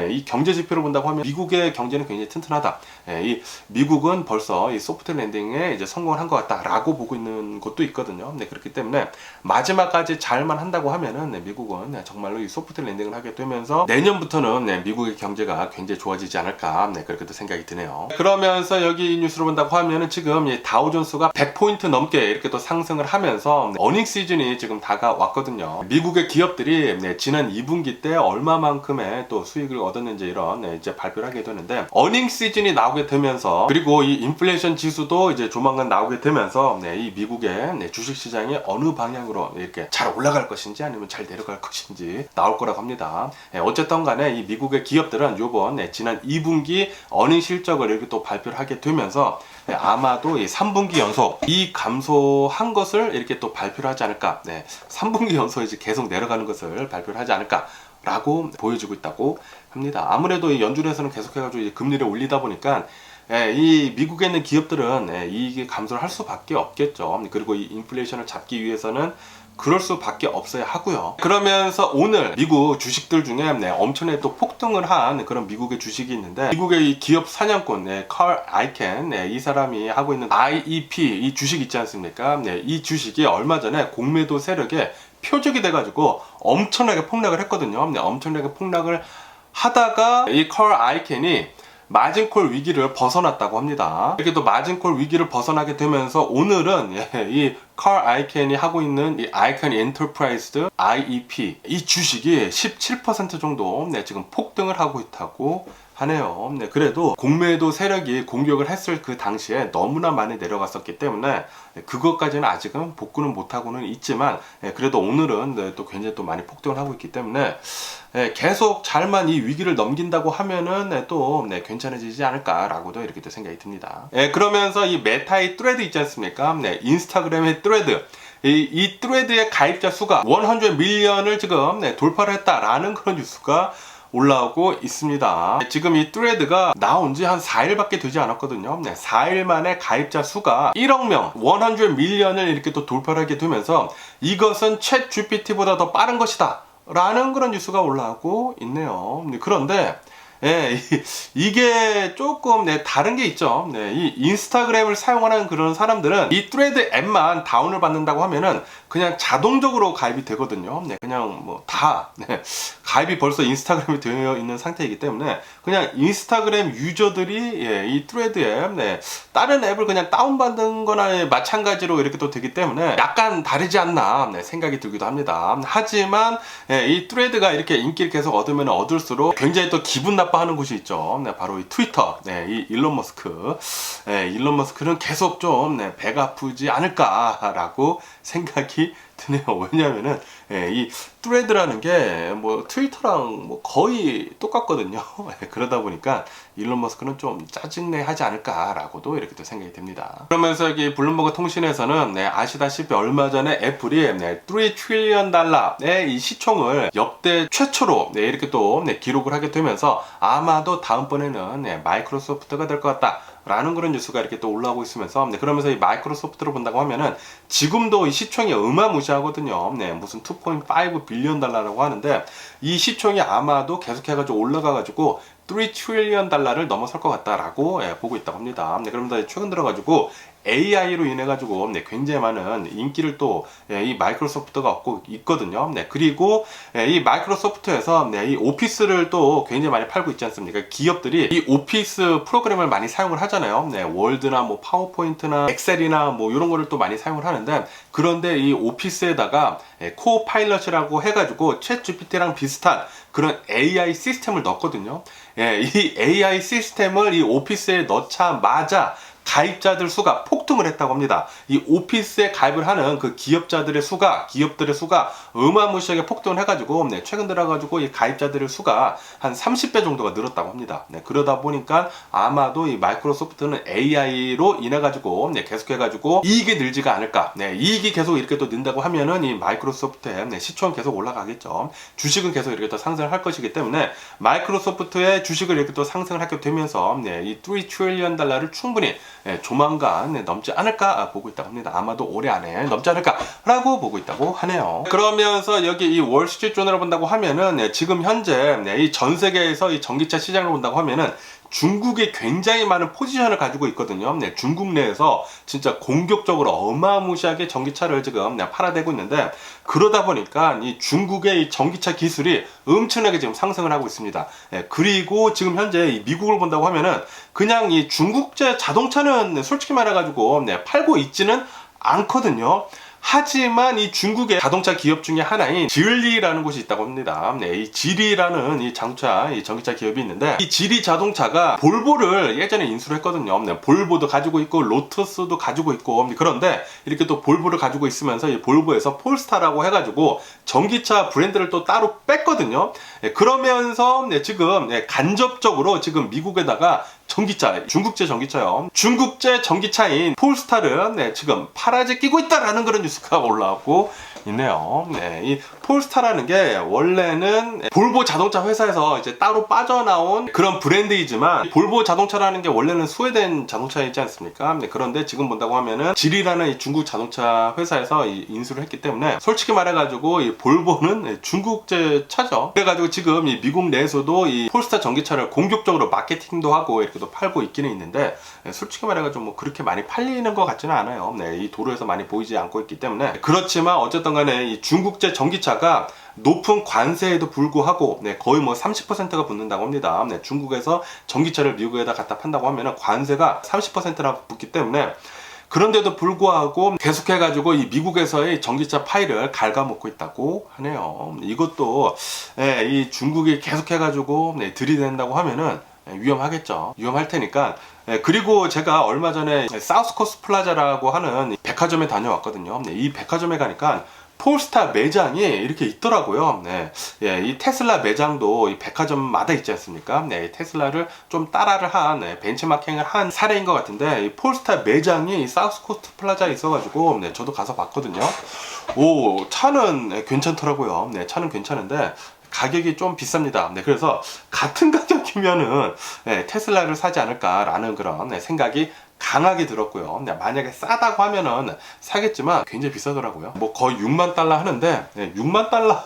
이 경제 지표를 본다고 하면 미국의 경제는 굉장히 튼튼하다. 이 미국은 벌써 이 소프트 랜딩에 이제 성공을 한 것 같다라고 보고 있는 것도 있거든요. 그렇기 때문에 마지막까지 잘만 한다고 하면은 미국은 정말로 이 소프트 랜딩을 하게 되면서 내년부터는 미국의 경제가 굉장히 좋아지지 않을까 그렇게도 생각이 드네요. 그러면서 여기 이 뉴스를 본다고 하면은 지금 지금 이 다우존스가 100포인트 넘게 이렇게 또 상승을 하면서 어닝 시즌이 지금 다가왔거든요. 미국의 기업들이 지난 2분기 때 얼마만큼의 또 수익을 얻었는지 이런 이제 발표를 하게 되는데, 어닝 시즌이 나오게 되면서, 그리고 이 인플레이션 지수도 이제 조만간 나오게 되면서 이 미국의 주식 시장이 어느 방향으로 이렇게 잘 올라갈 것인지 아니면 잘 내려갈 것인지 나올 거라고 합니다. 어쨌든 간에 이 미국의 기업들은 요번 지난 2분기 어닝 실적을 이렇게 또 발표를 하게 되면서 아마도 이 3분기 연속 이 감소한 것을 이렇게 또 발표를 하지 않을까. 3분기 연속 이제 계속 내려가는 것을 발표를 하지 않을까 라고 보여지고 있다고 합니다. 아무래도 이 연준에서는 계속해가지고 이제 금리를 올리다 보니까 이 미국에 있는 기업들은 이익이 감소를 할 수밖에 없겠죠. 그리고 이 인플레이션을 잡기 위해서는 그럴 수밖에 없어야 하고요. 그러면서 오늘 미국 주식들 중에 엄청나게 또 폭등을 한 그런 미국의 주식이 있는데, 미국의 이 기업 사냥꾼 칼 아이켄, 이 사람이 하고 있는 IEP 이 주식 있지 않습니까? 이 주식이 얼마 전에 공매도 세력에 표적이 돼가지고 엄청나게 폭락을 했거든요. 엄청나게 폭락을 하다가 이 칼 아이켄이 마진콜 위기를 벗어났다고 합니다. 이렇게 또 마진콜 위기를 벗어나게 되면서 오늘은 이 칼 아이켄이 하고 있는 이 아이컨 엔터프라이즈 IEP 이 주식이 17% 정도 지금 폭등을 하고 있다고 하네요. 그래도 공매도 세력이 공격을 했을 그 당시에 너무나 많이 내려갔었기 때문에 그것까지는 아직은 복구는 못하고는 있지만, 그래도 오늘은 또 굉장히 또 많이 폭등을 하고 있기 때문에 계속 잘만 이 위기를 넘긴다고 하면은 또 괜찮아지지 않을까라고도 이렇게 또 생각이 듭니다. 그러면서 이 메타의 트레드 있지 않습니까? 인스타그램의 트레드, 이 트레드의 가입자 수가 100 밀리언을 지금 돌파를 했다라는 그런 뉴스가 올라오고 있습니다. 지금 이 트레드가 나온 지 한 4일밖에 되지 않았거든요. 4일 만에 가입자 수가 1억 명, 100 밀리언을 이렇게 또 돌파를 하게 되면서 이것은 챗 GPT보다 더 빠른 것이다 라는 그런 뉴스가 올라오고 있네요. 그런데 이게 조금 다른 게 있죠. 이 인스타그램을 사용하는 그런 사람들은 이 트레드 앱만 다운을 받는다고 하면은 그냥 자동적으로 가입이 되거든요. 그냥 뭐 다 가입이 벌써 인스타그램이 되어 있는 상태이기 때문에 그냥 인스타그램 유저들이 이 트레드 앱, 다른 앱을 그냥 다운받는 거나 마찬가지로 이렇게 또 되기 때문에 약간 다르지 않나 생각이 들기도 합니다. 하지만 이 트레드가 이렇게 인기를 계속 얻으면 얻을수록 굉장히 또 기분 나빠하는 곳이 있죠. 바로 이 트위터, 이 일론 머스크. 일론 머스크는 계속 좀 배가 아프지 않을까라고 생각이 드네요. 왜냐하면은 이 트레드라는 게 뭐 트위터랑 뭐 거의 똑같거든요. 그러다 보니까 일론 머스크는 좀 짜증내 하지 않을까라고도 이렇게 또 생각이 됩니다. 그러면서 여기 블룸버그 통신에서는 아시다시피 얼마 전에 애플이 3 트릴리언 달러의 이 시총을 역대 최초로 이렇게 또 기록을 하게 되면서 아마도 다음번에는 마이크로소프트가 될 것 같다 라는 그런 뉴스가 이렇게 또 올라오고 있으면서, 그러면서 이 마이크로소프트를 본다고 하면은 지금도 이 시총이 어마무시하거든요. 무슨 2.5 빌리언 달러라고 하는데 이 시총이 아마도 계속해가지고 올라가가지고 3 트릴리언 달러를 넘어설 것 같다라고 보고 있다고 합니다. 그러면서 최근 들어가지고 AI로 인해 가지고 굉장히 많은 인기를 또 이 마이크로소프트가 얻고 있거든요. 그리고 이 마이크로소프트에서 이 오피스를 또 굉장히 많이 팔고 있지 않습니까? 기업들이 이 오피스 프로그램을 많이 사용을 하잖아요. 월드나 뭐 파워포인트나 엑셀이나 뭐 이런 거를 또 많이 사용을 하는데, 그런데 이 오피스에다가 코파일럿이라고 해가지고 챗 GPT랑 비슷한 그런 AI 시스템을 넣었거든요. 이 AI 시스템을 이 오피스에 넣자마자 가입자들 수가 폭등을 했다고 합니다. 이 오피스에 가입을 하는 그 기업들의 수가 어마무시하게 폭등을 해가지고 최근 들어가지고 이 가입자들의 수가 한 30배 정도가 늘었다고 합니다. 그러다 보니까 아마도 이 마이크로소프트는 AI로 인해 가지고 계속해가지고 이익이 늘지가 않을까. 이익이 계속 이렇게 또 는다고 하면은 이 마이크로소프트의 시총은 계속 올라가겠죠. 주식은 계속 이렇게 또 상승을 할 것이기 때문에 마이크로소프트의 주식을 이렇게 또 상승을 하게 되면서 이 3 트릴리언 달러를 충분히 조만간 넘지 않을까 보고 있다고 합니다. 아마도 올해 안에 넘지 않을까라고 보고 있다고 하네요. 그러면서 여기 이 월스트리트 조널을 본다고 하면은 지금 현재 이 전 세계에서 이 전기차 시장을 본다고 하면은 중국이 굉장히 많은 포지션을 가지고 있거든요. 네, 중국 내에서 진짜 공격적으로 어마무시하게 전기차를 지금 팔아대고 있는데, 그러다 보니까 이 중국의 이 전기차 기술이 엄청나게 지금 상승을 하고 있습니다. 네, 그리고 지금 현재 이 미국을 본다고 하면은 그냥 이 중국제 자동차는 솔직히 말해가지고 팔고 있지는 않거든요. 하지만 이 중국의 자동차 기업 중에 하나인 지리라는 곳이 있다고 합니다. 네, 이 지리라는 이 전기차 기업이 있는데, 이 지리 자동차가 볼보를 예전에 인수를 했거든요. 네, 볼보도 가지고 있고 로투스도 가지고 있고, 그런데 이렇게 또 볼보를 가지고 있으면서 이 볼보에서 폴스타라고 해가지고 전기차 브랜드를 또 따로 뺐거든요. 네, 그러면서 지금 간접적으로 지금 미국에다가 전기차, 중국제 전기차요. 중국제 전기차인 폴스타를 지금 팔아제 끼고 있다라는 그런 뉴스가 올라오고 있네요. 네, 이 폴스타라는 게 원래는 볼보 자동차 회사에서 이제 따로 빠져나온 그런 브랜드이지만, 볼보 자동차라는 게 원래는 스웨덴 자동차이지 않습니까? 네, 그런데 지금 본다고 하면은 지리라는 이 중국 자동차 회사에서 인수를 했기 때문에 솔직히 말해가지고 이 볼보는 중국제 차죠. 그래가지고 지금 이 미국 내에서도 이 폴스타 전기차를 공격적으로 마케팅도 하고 이렇게 또 팔고 있기는 있는데, 솔직히 말해가지고 뭐 그렇게 많이 팔리는 것 같지는 않아요. 네, 이 도로에서 많이 보이지 않고 있기 때문에. 그렇지만 어쨌든 간에 이 중국제 전기차가 높은 관세에도 불구하고 거의 뭐 30%가 붙는다고 합니다. 중국에서 전기차를 미국에다 갖다 판다고 하면 관세가 30%나 붙기 때문에, 그런데도 불구하고 계속해가지고 이 미국에서의 전기차 파이를 갉아먹고 있다고 하네요. 이것도 이 중국이 계속해가지고 들이댄다고 하면은 위험하겠죠. 위험할 테니까. 그리고 제가 얼마 전에 사우스코스트 플라자라고 하는 백화점에 다녀왔거든요. 이 백화점에 가니까 폴스타 매장이 이렇게 있더라고요. 네. 이 테슬라 매장도 이 백화점마다 있지 않습니까? 네, 테슬라를 좀 따라를 한, 벤치마킹을 한 사례인 것 같은데, 이 폴스타 매장이 사우스코스트 플라자에 있어가지고, 저도 가서 봤거든요. 오, 차는 괜찮더라고요. 네, 차는 괜찮은데, 가격이 좀 비쌉니다. 네, 그래서 같은 가격이면은 테슬라를 사지 않을까라는 그런 생각이 강하게 들었고요. 만약에 싸다고 하면은 사겠지만 굉장히 비싸더라고요. 뭐 거의 6만 달러 하는데 6만 달러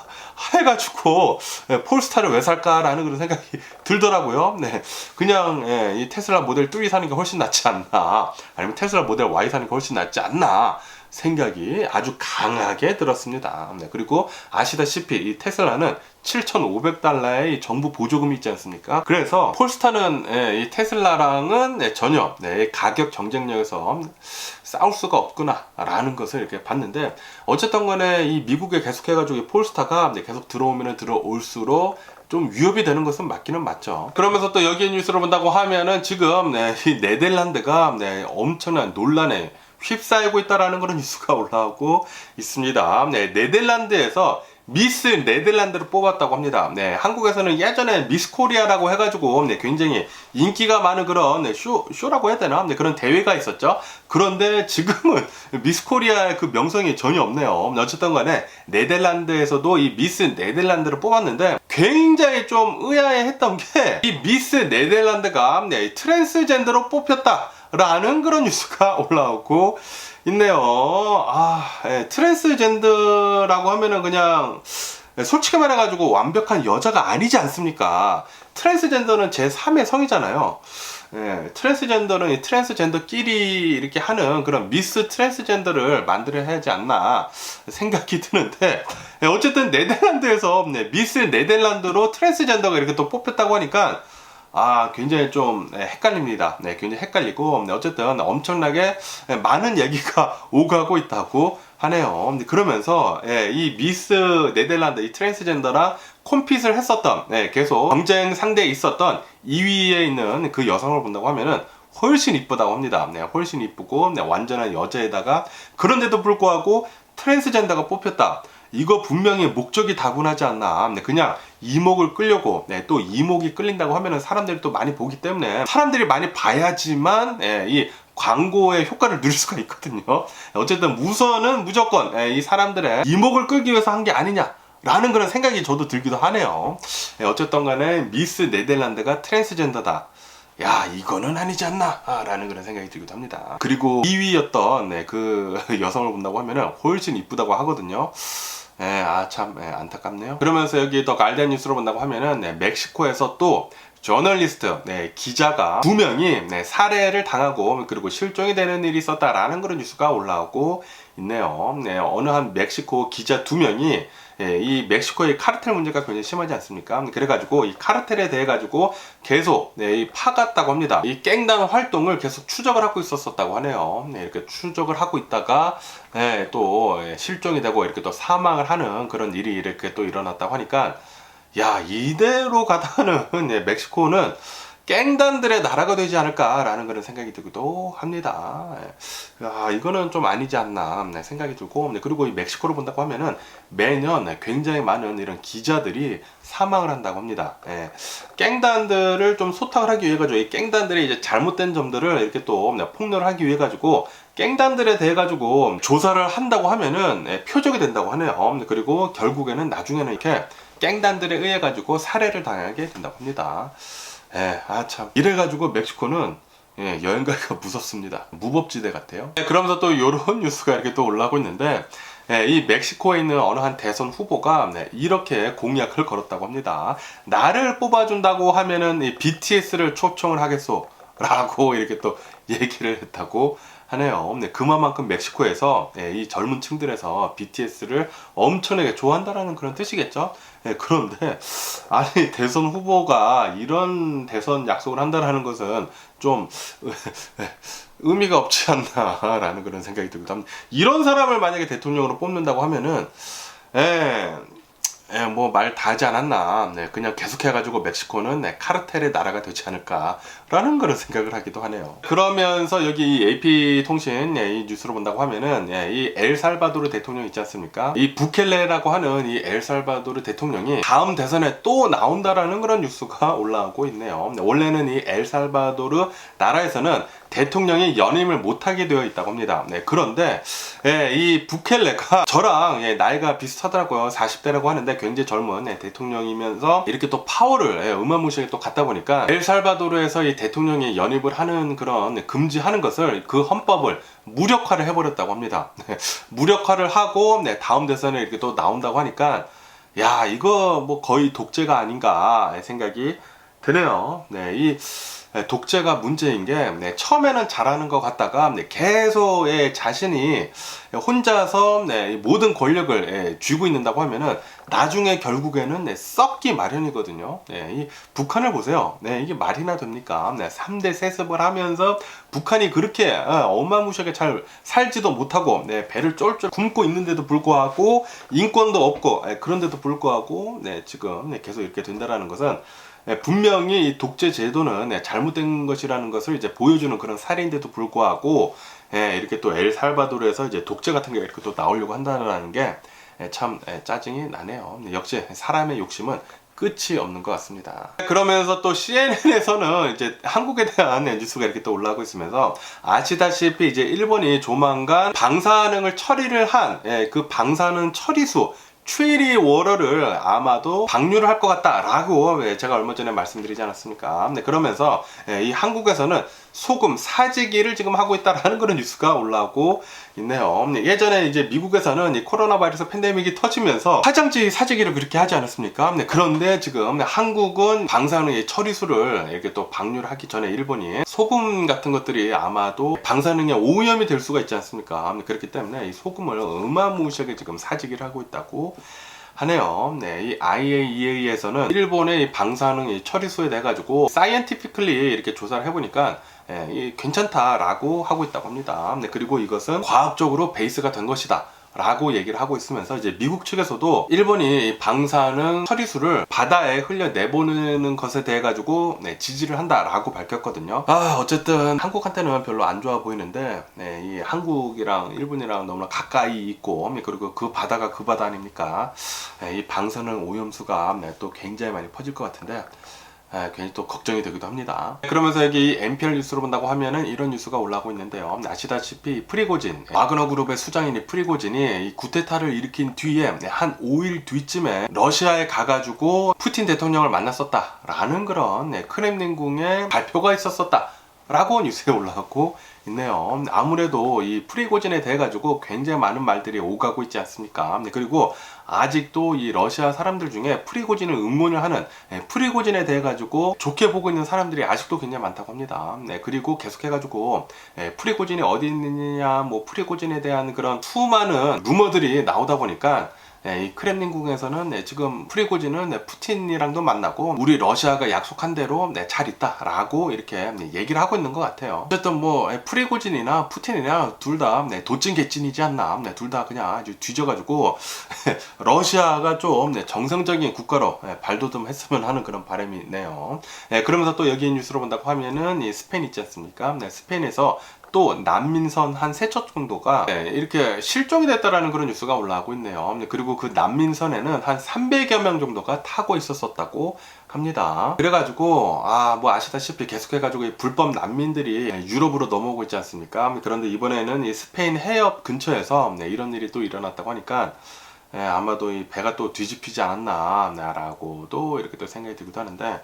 해가지고 폴스타를 왜 살까라는 그런 생각이 들더라고요. 네, 그냥 이 테슬라 모델 3 사는 게 훨씬 낫지 않나, 아니면 테슬라 모델 Y 사는 게 훨씬 낫지 않나 생각이 아주 강하게 들었습니다. 네, 그리고 아시다시피 이 테슬라는 7,500달러의 정부 보조금이 있지 않습니까? 그래서 폴스타는 이 테슬라랑은 전혀 가격 경쟁력에서 싸울 수가 없구나 라는 것을 이렇게 봤는데, 어쨌든 간에 이 미국에 계속해가지고 이 폴스타가 계속 들어오면 들어올수록 좀 위협이 되는 것은 맞기는 맞죠. 그러면서 또 여기에 뉴스를 본다고 하면은 지금 이 네덜란드가 엄청난 논란에 휩싸이고 있다라는 그런 뉴스가 올라오고 있습니다. 네덜란드에서 미스 네덜란드를 뽑았다고 합니다. 한국에서는 예전에 미스 코리아라고 해가지고 굉장히 인기가 많은 그런 쇼라고 해야 되나? 그런 대회가 있었죠. 그런데 지금은 미스 코리아의 그 명성이 전혀 없네요. 어쨌든 간에 네덜란드에서도 이 미스 네덜란드를 뽑았는데, 굉장히 좀 의아해했던 게 이 미스 네덜란드가 트랜스젠더로 뽑혔다 라는 그런 뉴스가 올라오고 있네요. 트랜스젠더라고 하면은 그냥 솔직히 말해가지고 완벽한 여자가 아니지 않습니까? 트랜스젠더는 제3의 성이잖아요. 트랜스젠더는 이 트랜스젠더끼리 이렇게 하는 그런 미스 트랜스젠더를 만들어야 하지 않나 생각이 드는데, 어쨌든 네덜란드에서 미스 네덜란드로 트랜스젠더가 이렇게 또 뽑혔다고 하니까 굉장히 좀 헷갈립니다. 굉장히 헷갈리고, 어쨌든 엄청나게 많은 얘기가 오가고 있다고 하네요. 그러면서 이 미스 네덜란드 이 트랜스젠더랑 콤핏을 했었던, 계속 경쟁 상대에 있었던 2위에 있는 그 여성을 본다고 하면은 훨씬 이쁘다고 합니다. 훨씬 이쁘고 완전한 여자에다가, 그런데도 불구하고 트랜스젠더가 뽑혔다. 이거 분명히 목적이 다분하지 않나. 그냥 이목을 끌려고, 또 이목이 끌린다고 하면은 사람들이 또 많이 보기 때문에, 사람들이 많이 봐야지만 이 광고의 효과를 누릴 수가 있거든요. 어쨌든 우선은 무조건 이 사람들의 이목을 끌기 위해서 한 게 아니냐 라는 그런 생각이 저도 들기도 하네요. 어쨌든 간에 미스 네덜란드가 트랜스젠더다, 야, 이거는 아니지 않나 라는 그런 생각이 들기도 합니다. 그리고 2위였던 그 여성을 본다고 하면은 훨씬 이쁘다고 하거든요. 참 안타깝네요. 그러면서 여기 더 갈디안 뉴스로 본다고 하면은 멕시코에서 또 저널리스트, 기자가 2명이 살해를 당하고 그리고 실종이 되는 일이 있었다라는 그런 뉴스가 올라오고 있네요. 어느 한 멕시코 기자 2명이 이 멕시코의 카르텔 문제가 굉장히 심하지 않습니까? 그래가지고 이 카르텔에 대해 가지고 계속 파갔다고 합니다. 이 깽단 활동을 계속 추적을 하고 있었다고 하네요. 이렇게 추적을 하고 있다가 또 실종이 되고 이렇게 또 사망을 하는 그런 일이 이렇게 또 일어났다고 하니까, 야, 이대로 가다가는 멕시코는 깽단들의 나라가 되지 않을까라는 그런 생각이 들기도 합니다. 야, 이거는 좀 아니지 않나 생각이 들고, 그리고 이 멕시코를 본다고 하면은 매년 굉장히 많은 이런 기자들이 사망을 한다고 합니다. 깽단들을 좀 소탕을 하기 위해 가지고 이 깽단들의 이제 잘못된 점들을 이렇게 또 폭로를 하기 위해 가지고 깽단들에 대해 가지고 조사를 한다고 하면은 표적이 된다고 하네요. 그리고 결국에는 나중에는 이렇게 갱단들에 의해 가지고 살해를 당하게 된다고 합니다. 참 이래가지고 멕시코는 여행 가기가 무섭습니다. 무법지대 같아요. 그러면서 또 이런 뉴스가 이렇게 또 올라오고 있는데, 이 멕시코에 있는 어느 한 대선 후보가 이렇게 공약을 걸었다고 합니다. 나를 뽑아준다고 하면은 이 BTS를 초청을 하겠소 라고 이렇게 또 얘기를 했다고 하네요. 그만큼 멕시코에서 이 젊은 층들에서 BTS를 엄청나게 좋아한다라는 그런 뜻이겠죠. 그런데 아니 대선 후보가 이런 대선 약속을 한다라는 것은 좀 의미가 없지 않나라는 그런 생각이 들기도 합니다. 이런 사람을 만약에 대통령으로 뽑는다고 하면은 뭐 말 다 하지 않았나. 그냥 계속해가지고 멕시코는 카르텔의 나라가 되지 않을까라는 그런 생각을 하기도 하네요. 그러면서 여기 이 AP통신 이 뉴스로 본다고 하면은 이 엘살바도르 대통령 있지 않습니까? 이 부켈레라고 하는 이 엘살바도르 대통령이 다음 대선에 또 나온다라는 그런 뉴스가 올라오고 있네요. 원래는 이 엘살바도르 나라에서는 대통령이 연임을 못하게 되어 있다고 합니다. 그런데 이 부켈레가 저랑 나이가 비슷하더라고요. 40대라고 하는데 굉장히 젊은 대통령이면서 이렇게 또 파워를 어마무시하게 또 갖다 보니까 엘살바도르에서 이 대통령이 연임을 하는 그런 금지하는 것을 그 헌법을 무력화를 해버렸다고 합니다. 무력화를 하고 다음 대선에 이렇게 또 나온다고 하니까, 야, 이거 뭐 거의 독재가 아닌가 생각이 드네요. 이 독재가 문제인 게 처음에는 잘하는 것 같다가 계속 자신이 혼자서 모든 권력을 쥐고 있는다고 하면은 나중에 결국에는 썩기 마련이거든요. 이 북한을 보세요. 이게 말이나 됩니까? 3대 세습을 하면서 북한이 그렇게 어마무시하게 잘 살지도 못하고 배를 쫄쫄 굶고 있는데도 불구하고 인권도 없고 그런데도 불구하고 지금 계속 이렇게 된다라는 것은 분명히 이 독재 제도는 잘못된 것이라는 것을 이제 보여주는 그런 사례인데도 불구하고 이렇게 또 엘살바도르에서 이제 독재 같은 게 이렇게 또 나오려고 한다는 게 참 짜증이 나네요. 역시 사람의 욕심은 끝이 없는 것 같습니다. 그러면서 또 CNN에서는 이제 한국에 대한 뉴스가 이렇게 또 올라오고 있으면서, 아시다시피 이제 일본이 조만간 방사능을 처리를 한 그 방사능 처리수 추이리 워러를 아마도 방류를 할 것 같다라고 제가 얼마 전에 말씀드리지 않았습니까? 그러면서 이 한국에서는 소금 사재기를 지금 하고 있다라는 그런 뉴스가 올라오고 있네요. 예전에 이제 미국에서는 이 코로나 바이러스 팬데믹이 터지면서 화장지 사재기를 그렇게 하지 않았습니까? 그런데 지금 한국은 방사능의 처리수를 이렇게 또 방류를 하기 전에 일본이 소금 같은 것들이 아마도 방사능에 오염이 될 수가 있지 않습니까? 그렇기 때문에 이 소금을 어마무시하게 지금 사재기를 하고 있다고 하네요. 이 IAEA에서는 일본의 이 방사능 처리수에 대해 가지고 사이언티피클리 이렇게 조사를 해보니까 괜찮다라고 하고 있다고 합니다. 그리고 이것은 과학적으로 베이스가 된 것이다 라고 얘기를 하고 있으면서, 이제 미국 측에서도 일본이 방사능 처리수를 바다에 흘려 내보내는 것에 대해 가지고 지지를 한다라고 밝혔거든요. 어쨌든 한국한테는 별로 안 좋아 보이는데 이 한국이랑 일본이랑 너무나 가까이 있고, 그리고 그 바다가 그 바다 아닙니까? 이 방사능 오염수가 또 굉장히 많이 퍼질 것 같은데 괜히 또 걱정이 되기도 합니다. 그러면서 여기 NPR 뉴스로 본다고 하면은 이런 뉴스가 올라오고 있는데요. 아시다시피 프리고진, 와그너 그룹의 수장인 이 프리고진이 이 쿠데타를 일으킨 뒤에 한 5일 뒤쯤에 러시아에 가가지고 푸틴 대통령을 만났었다라는 그런 크렘린궁의 발표가 있었었다 라고 뉴스에 올라왔고 있네요. 아무래도 이 프리고진에 대해 가지고 굉장히 많은 말들이 오가고 있지 않습니까? 네, 그리고 아직도 이 러시아 사람들 중에 프리고진을 응원을 하는, 프리고진에 대해 가지고 좋게 보고 있는 사람들이 아직도 굉장히 많다고 합니다. 네, 그리고 계속해 가지고 프리고진이 어디 있느냐, 뭐 프리고진에 대한 그런 수많은 루머들이 나오다 보니까 이 크렘린궁에서는 지금 프리고진은 푸틴이랑도 만나고 우리 러시아가 약속한 대로 잘 있다라고 이렇게 얘기를 하고 있는 것 같아요. 어쨌든 뭐 프리고진이나 푸틴이나 둘 다 도찐개찐이지 않나. 둘 다 그냥 아주 뒤져가지고 러시아가 좀 정상적인 국가로 발돋움했으면 하는 그런 바람이 있네요. 그러면서 또 여기 뉴스로 본다고 하면은 이 스페인 있지 않습니까? 스페인에서 또 난민선 한 3척 정도가 이렇게 실종이 됐다라는 그런 뉴스가 올라오고 있네요. 그리고 그 난민선에는 한 300여 명 정도가 타고 있었다고 합니다. 그래가지고 뭐 아시다시피 계속해가지고 이 불법 난민들이 유럽으로 넘어오고 있지 않습니까? 그런데 이번에는 이 스페인 해협 근처에서 이런 일이 또 일어났다고 하니까 아마도 이 배가 또 뒤집히지 않았나 라고도 이렇게 또 생각이 들기도 하는데,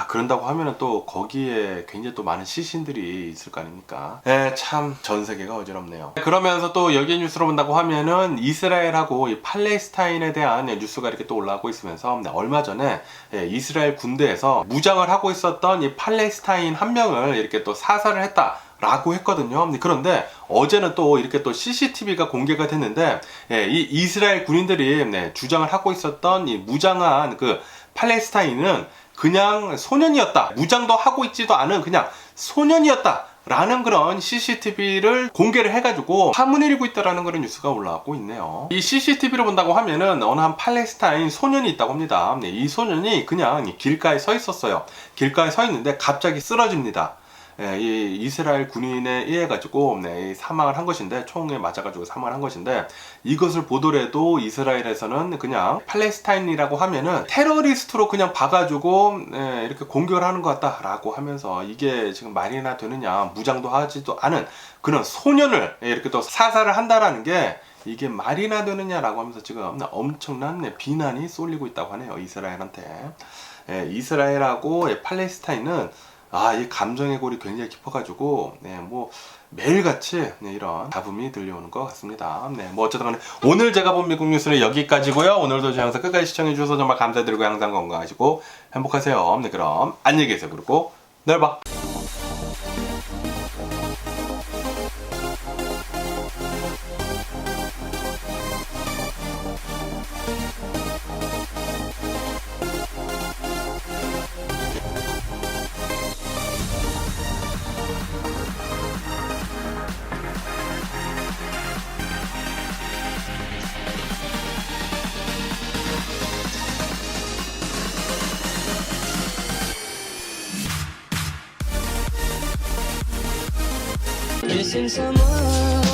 그런다고 하면은 또 거기에 굉장히 또 많은 시신들이 있을 거 아닙니까? 참 전 세계가 어지럽네요. 그러면서 또 여기 뉴스로 본다고 하면은 이스라엘하고 이 팔레스타인에 대한 뉴스가 이렇게 또 올라오고 있으면서 얼마 전에 이스라엘 군대에서 무장을 하고 있었던 이 팔레스타인 한 명을 이렇게 또 사살을 했다 라고 했거든요. 그런데 어제는 또 이렇게 또 CCTV가 공개가 됐는데 이 이스라엘 군인들이 주장을 하고 있었던 이 무장한 그 팔레스타인은 그냥 소년이었다, 무장도 하고 있지도 않은 그냥 소년이었다 라는 그런 CCTV를 공개를 해가지고 파문을 일고 있다라는 그런 뉴스가 올라오고 있네요. 이 CCTV를 본다고 하면은 어느 한 팔레스타인 소년이 있다고 합니다. 이 소년이 그냥 길가에 서 있었어요. 길가에 서 있는데 갑자기 쓰러집니다. 이 이스라엘 군인에 의해 가지고 사망을 한 것인데, 총에 맞아가지고 사망을 한 것인데, 이것을 보더라도 이스라엘에서는 그냥 팔레스타인이라고 하면은 테러리스트로 그냥 봐가지고 이렇게 공격을 하는 것 같다라고 하면서, 이게 지금 말이나 되느냐, 무장도 하지도 않은 그런 소년을 이렇게 또 사살을 한다라는 게 이게 말이나 되느냐라고 하면서 지금 엄청난 비난이 쏠리고 있다고 하네요, 이스라엘한테. 이스라엘하고 팔레스타인은 이 감정의 골이 굉장히 깊어가지고 뭐 매일같이 이런 잡음이 들려오는 것 같습니다. 뭐 어쨌든 간에 오늘 제가 본 미국 뉴스는 여기까지고요. 오늘도 제 영상 끝까지 시청해주셔서 정말 감사드리고 항상 건강하시고 행복하세요. 그럼 안녕히 계세요. 그리고 내일 봐. Missing someone